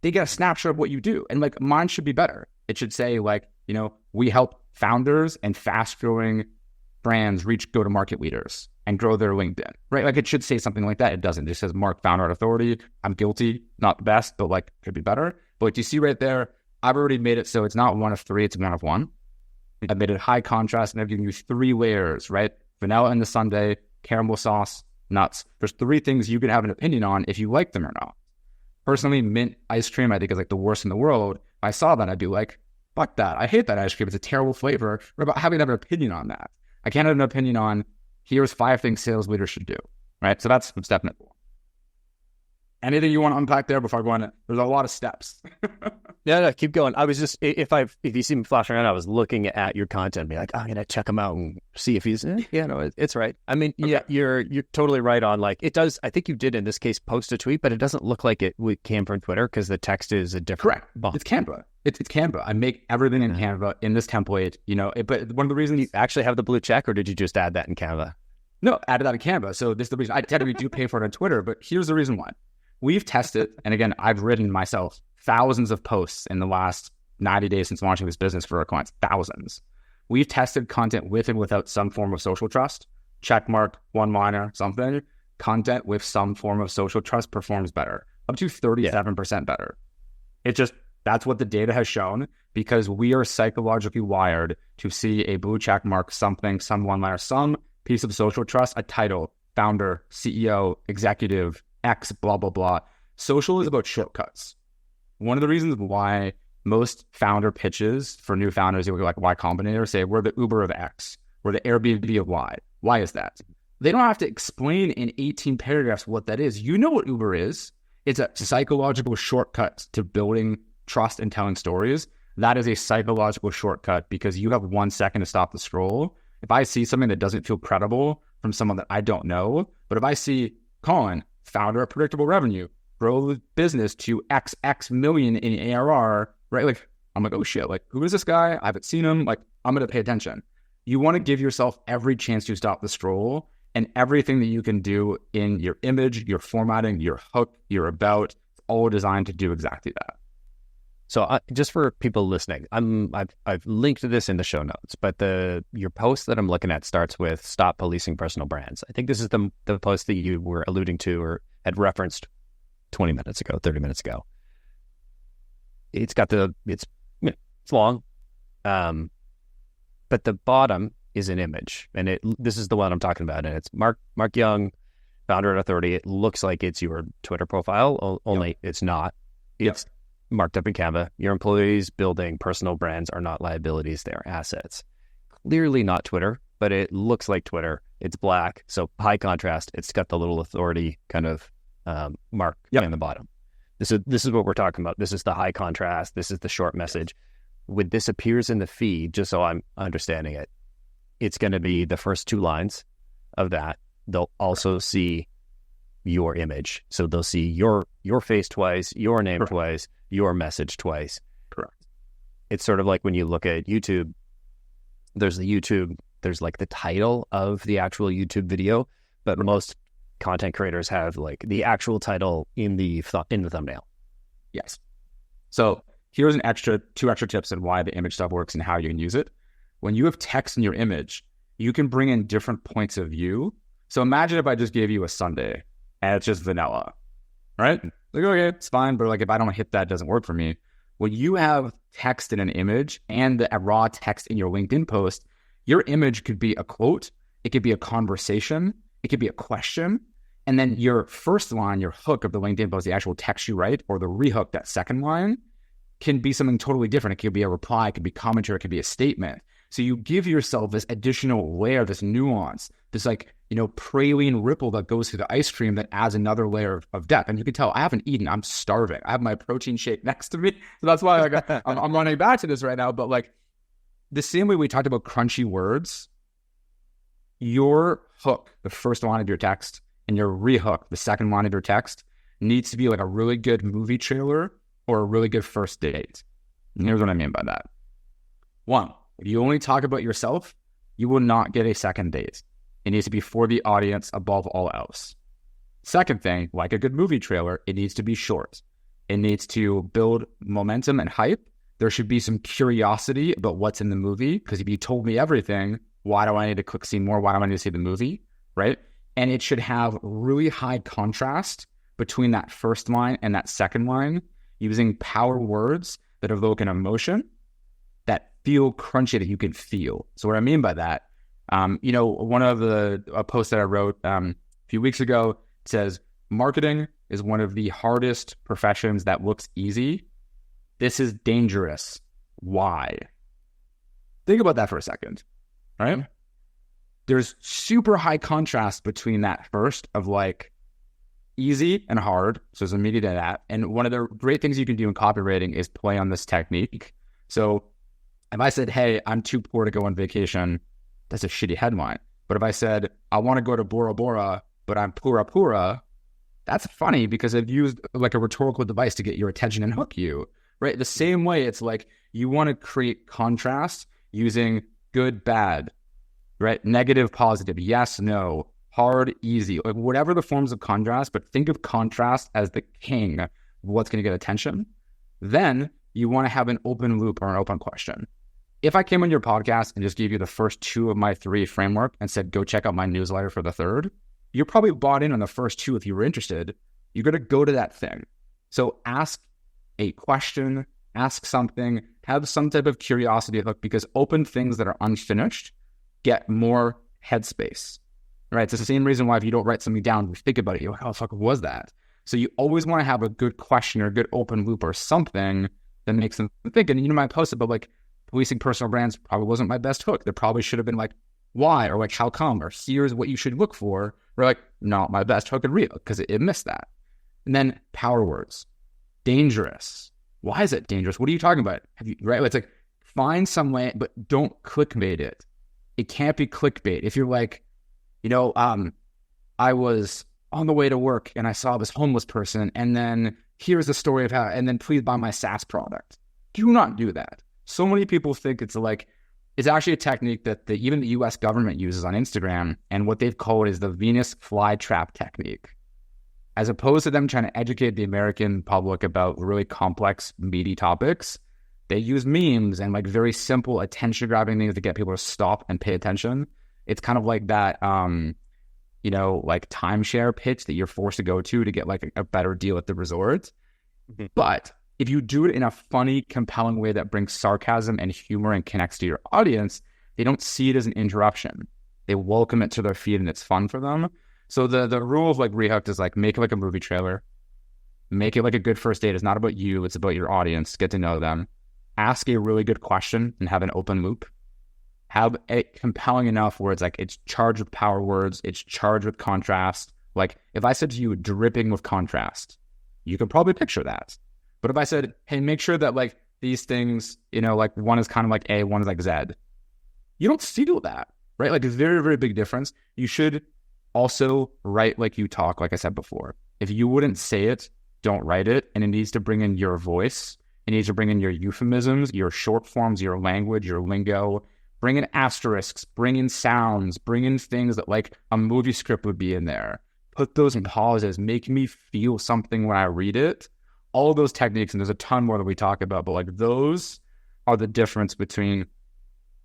they get a snapshot of what you do. And like mine should be better. It should say like, we help founders and fast-growing brands reach go-to-market leaders and grow their LinkedIn, right? Like it should say something like that. It doesn't. It just says Mark, founder at authority. I'm guilty, not the best, but like could be better. But like you see right there, I've already made it so it's not 1 of 3, it's 1 of 1. I've made it high contrast and I've given you 3 layers, right? Vanilla in the sundae, caramel sauce, nuts. There's 3 things you can have an opinion on if you like them or not. Personally, mint ice cream, I think is like the worst in the world. If I saw that, I'd be like, fuck that. I hate that ice cream. It's a terrible flavor. What about having an opinion on that? I can't have an opinion on here's 5 things sales leaders should do, right? So that's step number 1. Anything you want to unpack there before I go on? There's a lot of steps. No, keep going. I was just, if you see me flashing around, I was looking at your content, be like, I'm going to check him out and see if he's, it's right. I mean, okay. Yeah, you're totally right on. Like it does, I think you did in this case, post a tweet, but it doesn't look like it came from Twitter because the text is a different. Correct. It's Canva. It's Canva. I make everything in Canva in this template, but one of the reasons... You actually have the blue check, or did you just add that in Canva? No, added that in Canva. So this is the reason. I technically do pay for it on Twitter, but here's the reason why. We've tested, and again, I've written myself thousands of posts in the last 90 days since launching this business for our clients, thousands. We've tested content with and without some form of social trust, check mark, one-liner, something. Content with some form of social trust performs better, up to 37% better. It just, that's what the data has shown, because we are psychologically wired to see a blue check mark, something, some one-liner, some piece of social trust, a title, founder, CEO, executive, X, blah, blah, blah. Social is about shortcuts. One of the reasons why most founder pitches for new founders, like Y Combinator, say, we're the Uber of X, we're the Airbnb of Y. Why is that? They don't have to explain in 18 paragraphs what that is. You know what Uber is. It's a psychological shortcut to building trust and telling stories. That is a psychological shortcut because you have 1 second to stop the scroll. If I see something that doesn't feel credible from someone that I don't know, but if I see Colin, founder of predictable revenue, grow the business to XX million in ARR, right? Like, I'm like, oh shit, like, who is this guy? I haven't seen him. Like, I'm going to pay attention. You want to give yourself every chance to stop the scroll, and everything that you can do in your image, your formatting, your hook, your about, it's all designed to do exactly that. So just for people listening, I've linked this in the show notes, but your post that I'm looking at starts with "Stop policing personal brands." I think this is the post that you were alluding to or had referenced 20 minutes ago, 30 minutes ago. It's got it's long, but the bottom is an image, and this is the one I'm talking about, and it's Mark Jung, founder at Authority. It looks like it's your Twitter profile, only it's not. It's marked up in Canva. Your employees building personal brands are not liabilities, they're assets. Clearly not Twitter, but it looks like Twitter. It's black, so high contrast. It's got the little Authority kind of mark in the bottom. This is what we're talking about. This is the high contrast. This is the short message. When this appears in the feed, just so I'm understanding it, it's going to be the first 2 lines of that. They'll also see your image. So they'll see your face twice, your name twice, your message twice. Correct. It's sort of like when you look at YouTube, there's like the title of the actual YouTube video, but most content creators have like the actual title in the thumbnail. Yes. So here's 2 extra tips on why the image stuff works and how you can use it. When you have text in your image, you can bring in different points of view. So imagine if I just gave you a sundae and it's just vanilla, right? Like, okay, it's fine, but like if I don't hit that, it doesn't work for me. When you have text in an image and the raw text in your LinkedIn post, your image could be a quote, it could be a conversation, it could be a question, and then your first line, your hook of the LinkedIn post, the actual text you write, or the rehook, that second line, can be something totally different. It could be a reply, it could be commentary, it could be a statement. So you give yourself this additional layer, this nuance, this like, praline ripple that goes through the ice cream that adds another layer of depth. And you can tell I haven't eaten. I'm starving. I have my protein shake next to me. So that's why I'm running back to this right now. But like the same way we talked about crunchy words, your hook, the first line of your text, and your rehook, the second line of your text, needs to be like a really good movie trailer or a really good first date. And here's what I mean by that. 1, if you only talk about yourself, you will not get a second date. It needs to be for the audience above all else. Second thing, like a good movie trailer, it needs to be short. It needs to build momentum and hype. There should be some curiosity about what's in the movie, because if you told me everything, why do I need to click see more? Why do I need to see the movie, right? And it should have really high contrast between that first line and that second line, using power words that evoke an emotion that feel crunchy, that you can feel. So what I mean by that, one of a post that I wrote a few weeks ago says, marketing is one of the hardest professions that looks easy. This is dangerous. Why? Think about that for a second, right? There's super high contrast between that first of like easy and hard. So there's immediate to that. And one of the great things you can do in copywriting is play on this technique. So if I said, hey, I'm too poor to go on vacation, that's a shitty headline. But if I said, I want to go to Bora Bora, but I'm pura, that's funny because I've used like a rhetorical device to get your attention and hook you, right? The same way, it's like you want to create contrast using good, bad, right? Negative, positive, yes, no, hard, easy, like whatever the forms of contrast, but think of contrast as the king of what's going to get attention. Then you want to have an open loop or an open question. If I came on your podcast and just gave you the first 2 of my 3 framework and said, go check out my newsletter for the third, you're probably bought in on the first 2 if you were interested. You're going to go to that thing. So ask a question, ask something, have some type of curiosity hook, because open things that are unfinished get more headspace, right? It's the same reason why if you don't write something down, you think about it, you're like, how the fuck was that? So you always want to have a good question or a good open loop or something that makes them think. And my post about like policing personal brands probably wasn't my best hook. There probably should have been like, why? Or like, how come? Or here's what you should look for. Or like, not my best hook and reel, because it missed that. And then power words. Dangerous. Why is it dangerous? What are you talking about? Right? It's like, find some way, but don't clickbait it. It can't be clickbait. If you're like, I was on the way to work and I saw this homeless person, and then here's the story of how, and then please buy my SaaS product. Do not do that. So many people think it's like, it's actually a technique that even the US government uses on Instagram, and what they've called is the Venus flytrap technique. As opposed to them trying to educate the American public about really complex, meaty topics, they use memes and like very simple attention-grabbing things to get people to stop and pay attention. It's kind of like that, like timeshare pitch that you're forced to go to get like a better deal at the resort. Mm-hmm. But if you do it in a funny, compelling way that brings sarcasm and humor and connects to your audience, they don't see it as an interruption. They welcome it to their feed and it's fun for them. So the rule of like Rehooked is like, make it like a movie trailer. Make it like a good first date. It's not about you. It's about your audience. Get to know them. Ask a really good question and have an open loop. Have it compelling enough where it's like, it's charged with power words. It's charged with contrast. Like if I said to you, dripping with contrast, you could probably picture that. But if I said, hey, make sure that like these things, like one is kind of like A, one is like Z, you don't feel that, right? Like a very, very big difference. You should also write like you talk, like I said before. If you wouldn't say it, don't write it. And it needs to bring in your voice. It needs to bring in your euphemisms, your short forms, your language, your lingo. Bring in asterisks, bring in sounds, bring in things that like a movie script would be in there. Put those in pauses, make me feel something when I read it. All of those techniques, and there's a ton more that we talk about, but like those are the difference between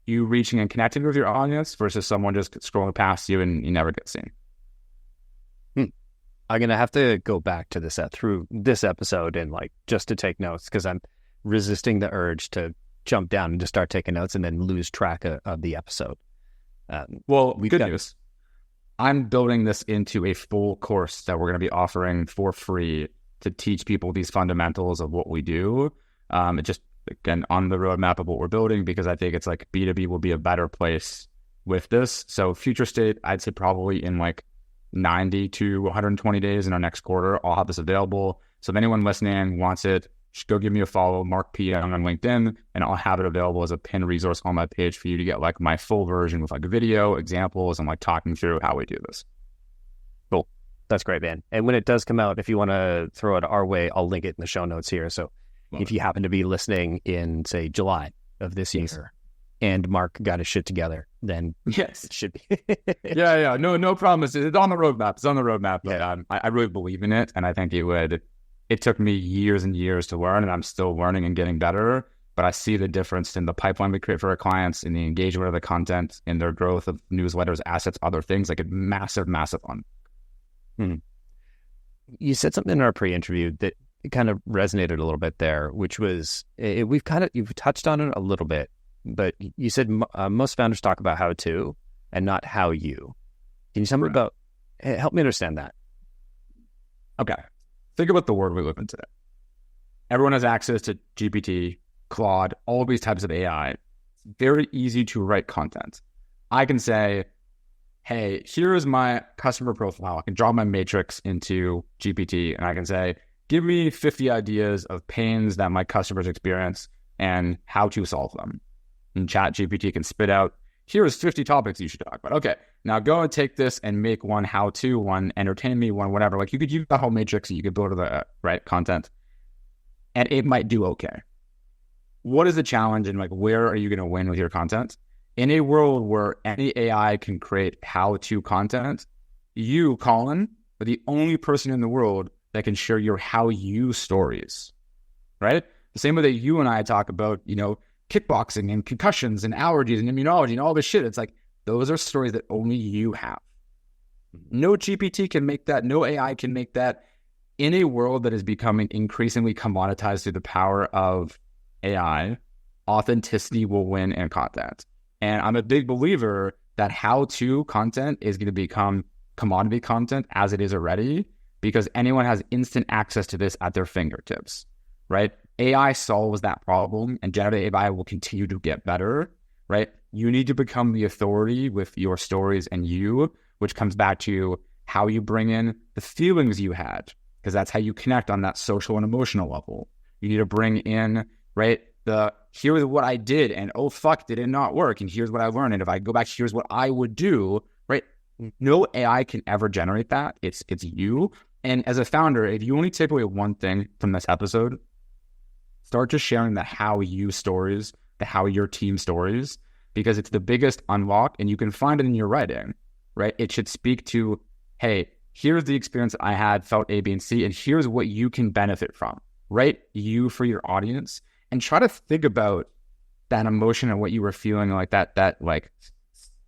you reaching and connecting with your audience versus someone just scrolling past you and you never get seen. I'm going to have to go back to this through this episode and like just to take notes, because I'm resisting the urge to jump down and just start taking notes and then lose track of the episode. Good news. I'm building this into a full course that we're going to be offering for free to teach people these fundamentals of what we do. It just, again, on the roadmap of what we're building, because I think it's like B2B will be a better place with this. So future state, I'd say probably in like 90 to 120 days in our next quarter, I'll have this available. So if anyone listening wants it, just go give me a follow, Mark P. Jung on LinkedIn, and I'll have it available as a pinned resource on my page for you to get like my full version with like a video, examples, and like talking through how we do this. Cool. That's great, man. And when it does come out, if you want to throw it our way, I'll link it in the show notes here. So if you happen to be listening in, say, July of this year, and Mark got his shit together, then yes, it should be. yeah. No promise. It's on the roadmap. But I really believe in it, and I think it took me years and years to learn, and I'm still learning and getting better. But I see the difference in the pipeline we create for our clients, in the engagement of the content, in their growth of newsletters, assets, other things, like a massive fun. You said something in our pre-interview that kind of resonated a little bit there, which was you've touched on it a little bit, but you said most founders talk about how to and not how you. Can you tell me about? Help me understand that. Okay, think about the world we live in today. Everyone has access to GPT, Claude, all of these types of AI. It's very easy to write content. I can say, hey, here is my customer profile. I can draw my matrix into GPT, and I can say, give me 50 ideas of pains that my customers experience and how to solve them. And ChatGPT can spit out, here's 50 topics you should talk about. Okay, now go and take this and make one how-to, one entertain me, one whatever. Like you could use the whole matrix, you could build the right content, and it might do okay. what is the challenge and like where are you going to win with your content? In a world where any AI can create how-to content, you, Colin, are the only person in the world that can share your how-you stories, right? The same way that you and I talk about, kickboxing and concussions and allergies and immunology and all this shit. It's like, those are stories that only you have. No GPT can make that. No AI can make that. In a world that is becoming increasingly commoditized through the power of AI, authenticity will win in content. And I'm a big believer that how-to content is going to become commodity content as it is already, because anyone has instant access to this at their fingertips, right? AI solves that problem, and generative AI will continue to get better, right? You need to become the authority with your stories and you, which comes back to how you bring in the feelings you had, because that's how you connect on that social and emotional level. You need to bring in, right, here's what I did, and oh fuck, did it not work? And here's what I learned. And if I go back, here's what I would do, right? No AI can ever generate that. It's you. And as a founder, if you only take away one thing from this episode, start just sharing the how you stories, the how your team stories, because it's the biggest unlock, and you can find it in your writing, right? It should speak to, hey, here's the experience I had, felt A, B, and C, and here's what you can benefit from. Write you for your audience, and try to think about that emotion and what you were feeling, like that like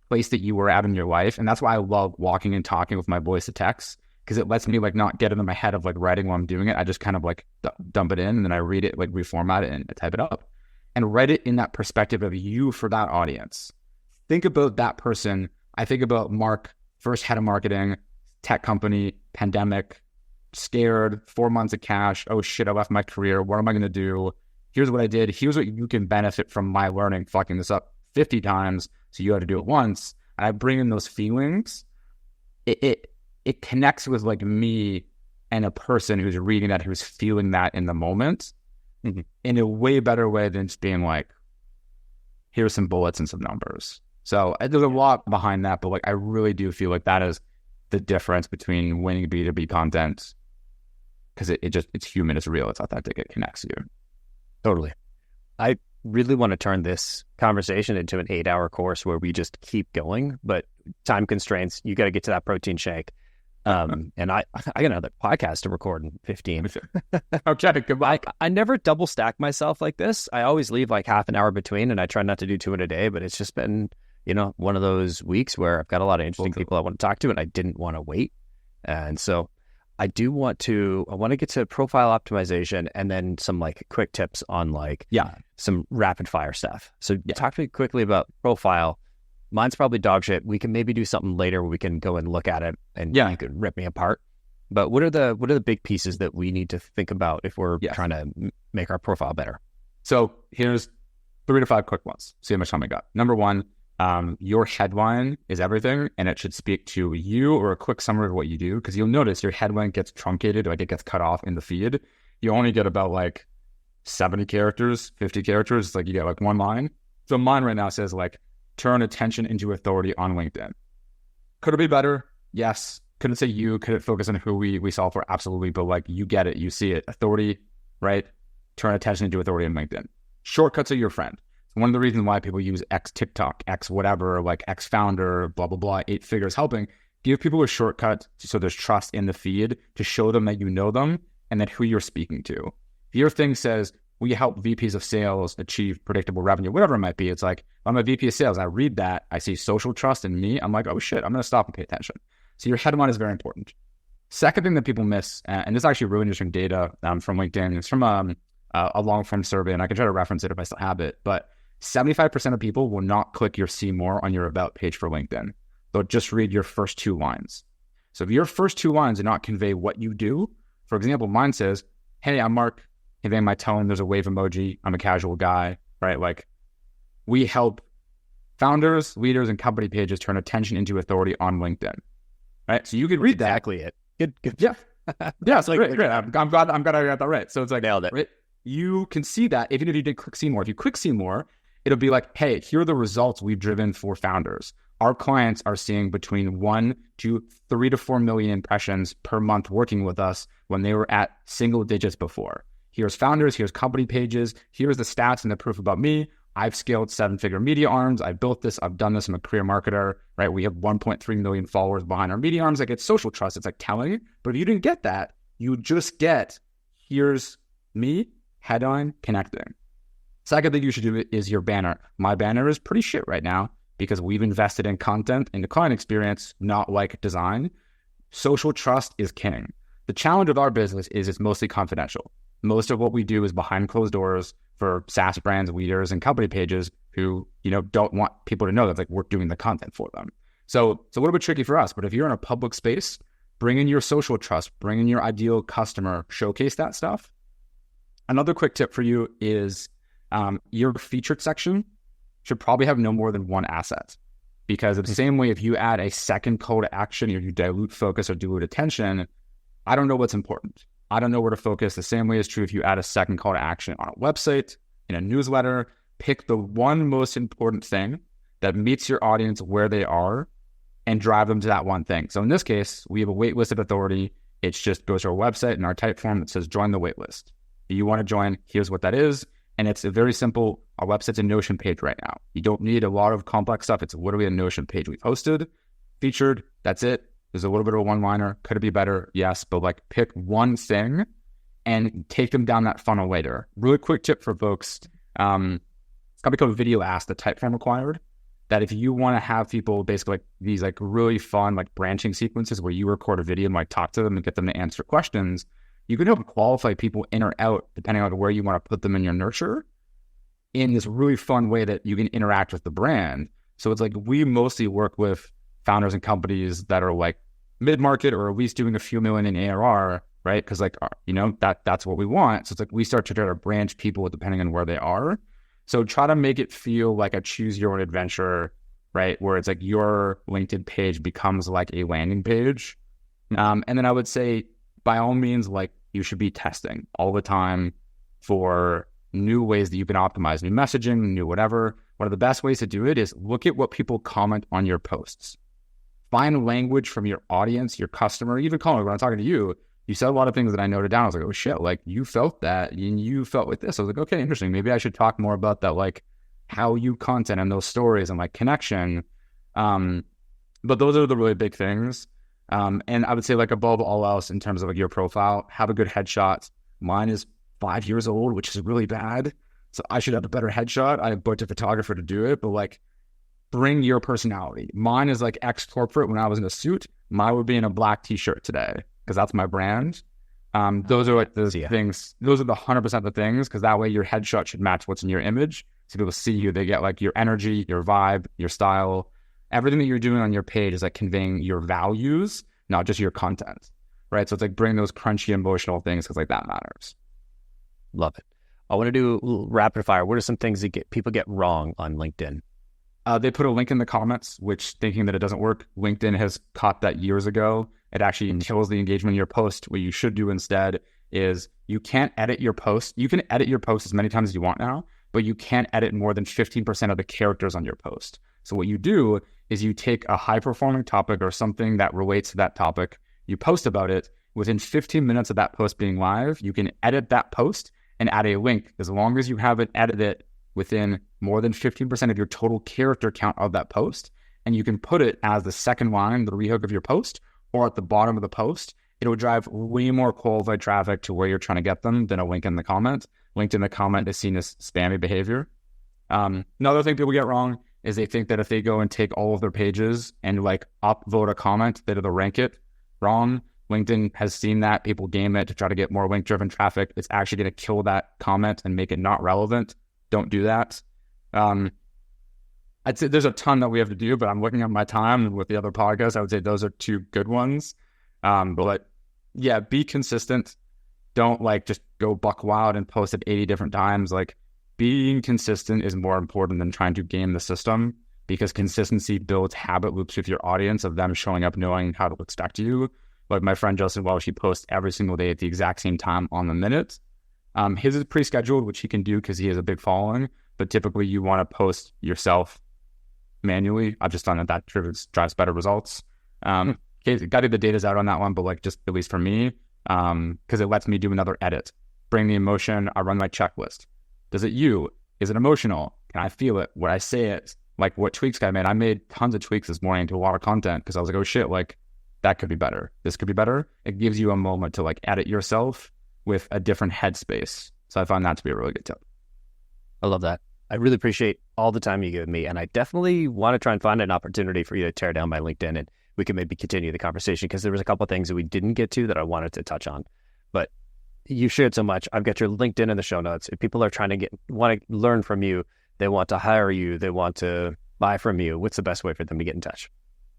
place that you were at in your life. And that's why I love walking and talking with my voice to text, because it lets me like not get into my head of like writing while I'm doing it. I just kind of like dump it in, and then I read it, like reformat it and type it up, and write it in that perspective of you for that audience. Think about that person. I think about Mark, first head of marketing, tech company, pandemic, scared, 4 months of cash. Oh shit, I left my career. What am I going to do? Here's what I did. Here's what you can benefit from my learning, fucking this up 50 times. So you have to do it once. And I bring in those feelings. It connects with like me and a person who's reading that, who's feeling that in the moment, in a way better way than just being like, here's some bullets and some numbers. So there's a lot behind that, but like I really do feel like that is the difference between winning B2B content, because it's human, it's real, it's authentic, it connects you. Totally. I really want to turn this conversation into an 8-hour course where we just keep going, but time constraints, you got to get to that protein shake. And I got another podcast to record in 15. Okay, goodbye. I never double stack myself like this. I always leave like half an hour between, and I try not to do 2 in a day, but it's just been, one of those weeks where I've got a lot of interesting people I want to talk to, and I didn't want to wait. And so I want to get to profile optimization, and then some like quick tips on some rapid fire stuff. So talk to me quickly about profile. Mine's probably dog shit. We can maybe do something later where we can go and look at it, and you could rip me apart. But what are the big pieces that we need to think about if we're trying to make our profile better? So here's 3 to 5 quick ones. See how much time we got. Number 1, your headline is everything, and it should speak to you or a quick summary of what you do, because you'll notice your headline gets truncated, like it gets cut off in the feed. You only get about like 70 characters, 50 characters, like you get like one line. So mine right now says like, turn attention into authority on LinkedIn. Could it be better? Yes. Could it say you? Could it focus on who we solve for? Absolutely. But like you get it, you see it. Authority, right? Turn attention into authority on LinkedIn. Shortcuts are your friend. One of the reasons why people use X TikTok, X whatever, like X founder, blah, blah, blah, 8 figures helping. Give people a shortcut so there's trust in the feed, to show them that you know them and that who you're speaking to. If your thing says, we help VPs of sales achieve predictable revenue, whatever it might be. It's like, I'm a VP of sales. I read that. I see social trust in me. I'm like, oh shit, I'm going to stop and pay attention. So your headline is very important. Second thing that people miss, and this is actually really interesting data from LinkedIn. It's from a long-form survey, and I can try to reference it if I still have it. But 75% of people will not click your see more on your about page for LinkedIn. They'll just read your first 2 lines. So if your first 2 lines do not convey what you do, for example, mine says, hey, I'm Mark. Conveying my tone, there's a wave emoji. I'm a casual guy, right? Like, we help founders, leaders, and company pages turn attention into authority on LinkedIn, right? So you could read that. Exactly it. Good. Yeah. Yeah, it's like, great. I'm glad I got that right. So it's like, nailed it. Right? You can see that even if you did click see more. If you click see more, it'll be like, hey, here are the results we've driven for founders. Our clients are seeing between 1 to 3 to 4 million impressions per month working with us when they were at single digits before. here's founders, here's company pages, here's the stats and the proof about me. I've scaled 7-figure media arms. I built this. I've done this. I'm a career marketer, right? We have 1.3 million followers behind our media arms. Like, it's social trust. It's like telling. But if you didn't get that, you just get, here's me, headline, connecting. Second thing you should do is your banner. My banner is pretty shit right now because we've invested in content, in the client experience, not like design. Social trust is king. The challenge of our business is it's mostly confidential. Most of what we do is behind closed doors for SaaS brands, leaders, and company pages who, don't want people to know that, like, we're doing the content for them. So it's a little bit tricky for us, but if you're in a public space, bring in your social trust, bring in your ideal customer, showcase that stuff. Another quick tip for you is your featured section should probably have no more than one asset, because in the same way, if you add a second call to action or you dilute focus or dilute attention, I don't know what's important. I don't know where to focus. The same way is true if you add a second call to action on a website, in a newsletter. Pick the one most important thing that meets your audience where they are and drive them to that one thing. So in this case, we have a waitlisted authority. It just goes to our website in our type form that says join the waitlist. If you want to join, here's what that is. And it's a very simple, our website's a Notion page right now. You don't need a lot of complex stuff. It's literally a Notion page we posted, featured, that's it. There's a little bit of a one-liner. Could it be better? Yes, but like pick one thing and take them down that funnel later. Really quick tip for folks. It's probably called Video Ask, the type form required, that if you want to have people basically like these like really fun like branching sequences where you record a video and like talk to them and get them to answer questions, you can help qualify people in or out depending on where you want to put them in your nurture in this really fun way that you can interact with the brand. So it's like we mostly work with founders and companies that are like mid-market or at least doing a few million in ARR, right? Because like, that's what we want. So it's like we start to try to branch people depending on where they are. So try to make it feel like a choose your own adventure, right? Where it's like your LinkedIn page becomes like a landing page. And then I would say, by all means, like you should be testing all the time for new ways that you can optimize, new messaging, new whatever. One of the best ways to do it is look at what people comment on your posts. Find language from your audience, your customer, even Colin, when I'm talking to you, you said a lot of things that I noted down. I was like, oh shit, like you felt that and you felt with this. I was like, okay, interesting. Maybe I should talk more about that, like how you content and those stories and like connection. But those are the really big things. And I would say like above all else in terms of like your profile, have a good headshot. Mine is 5 years old, which is really bad. So I should have a better headshot. I booked a photographer to do it, but like bring your personality. Mine is like ex-corporate when I was in a suit. Mine would be in a black t-shirt today because that's my brand. Those are like the things. Those are the 100% the things, because that way your headshot should match what's in your image. So people see you, they get like your energy, your vibe, your style. Everything that you're doing on your page is like conveying your values, not just your content, right? So it's like bring those crunchy emotional things because like that matters. Love it. I want to do a little rapid fire. What are some things that people get wrong on LinkedIn? They put a link in the comments, which thinking that it doesn't work. LinkedIn has caught that years ago. It actually kills the engagement in your post. What you should do instead is you can't edit your post. You can edit your post as many times as you want now, but you can't edit more than 15% of the characters on your post. So what you do is you take a high-performing topic or something that relates to that topic, you post about it. Within 15 minutes of that post being live, you can edit that post and add a link. As long as you have it edited within more than 15% of your total character count of that post, and you can put it as the second line, the rehook of your post, or at the bottom of the post, it will drive way more qualified traffic to where you're trying to get them than a link in the comment. Linked in the comment is seen as spammy behavior. Another thing people get wrong is they think that if they go and take all of their pages and like upvote a comment, that it'll rank it. Wrong. LinkedIn has seen that. People game it to try to get more link-driven traffic. It's actually going to kill that comment and make it not relevant. Don't do that. I'd say there's a ton that we have to do, but I'm looking at my time with the other podcasts. I would say those are two good ones. But yeah, be consistent. Don't like just go buck wild and post it 80 different times. Like being consistent is more important than trying to game the system, because consistency builds habit loops with your audience of them showing up, knowing how to expect you. Like my friend Justin Welsh, he posts every single day at the exact same time on the minute. His is pre-scheduled, which he can do because he has a big following, but typically you want to post yourself manually. I've just done it. That drives better results. Got to the data's out on that one, but like just at least for me, because it lets me do another edit. bring the emotion? I run my checklist. Does it you? Is it emotional? Can I feel it? Would I say it? Like, what tweaks can I make? I made tons of tweaks this morning to a lot of content because I was like, oh shit, like that could be better. This could be better. It gives you a moment to like edit yourself with a different headspace. So I find that to be a really good tip. I love that. I really appreciate all the time you give me. And I definitely want to try and find an opportunity for you to tear down my LinkedIn and we can maybe continue the conversation because there was a couple of things that we didn't get to that I wanted to touch on. But you shared so much. I've got your LinkedIn in the show notes. If people are trying to want to learn from you, they want to hire you, they want to buy from you, what's the best way for them to get in touch?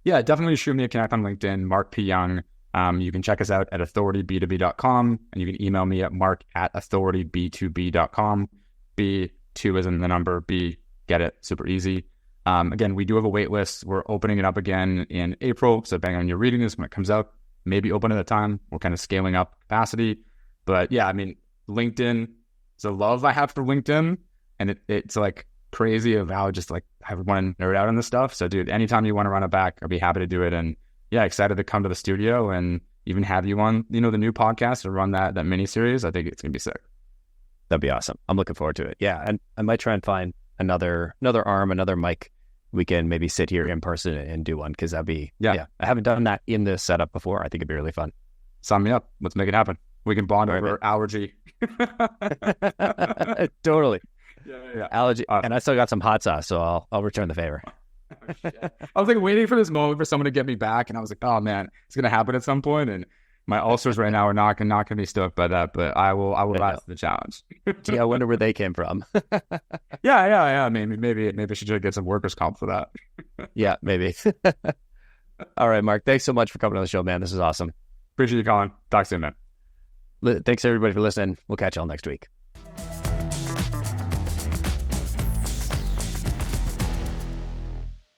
Yeah, definitely shoot me a connect on LinkedIn, Mark P. Young. You can check us out at authorityb2b.com and you can email me at mark@authorityb2b.com. B2 is in the number, B, get it, super easy. Again, we do have a wait list. We're opening it up again in April. So depending on your reading this when it comes out, maybe open at a time. We're kind of scaling up capacity. But yeah, I mean, LinkedIn is a love I have for LinkedIn. And it's like crazy of how just like I want to nerd out on this stuff. So dude, anytime you want to run it back, I'll be happy to do it. And yeah, excited to come to the studio and even have you on, the new podcast and run that mini series. I think it's gonna be sick. That'd be awesome. I'm looking forward to it. Yeah, and I might try and find another arm, another mic. We can maybe sit here in person and do one because that'd be yeah. I haven't done that in this setup before. I think it'd be really fun. Sign me up. Let's make it happen. We can bond over allergy. Totally. Yeah. Allergy, and I still got some hot sauce, so I'll return the favor. Oh, I was like waiting for this moment for someone to get me back, and I was like, oh man, it's gonna happen at some point. And my ulcers right now are not gonna be stoked by that, but I will rise to the challenge. Gee, I wonder where they came from. Yeah. Maybe I should just get some workers' comp for that. Yeah, maybe. All right, Mark. Thanks so much for coming on the show, man. This is awesome. Appreciate you calling. Talk soon, man. Thanks everybody for listening. We'll catch y'all next week.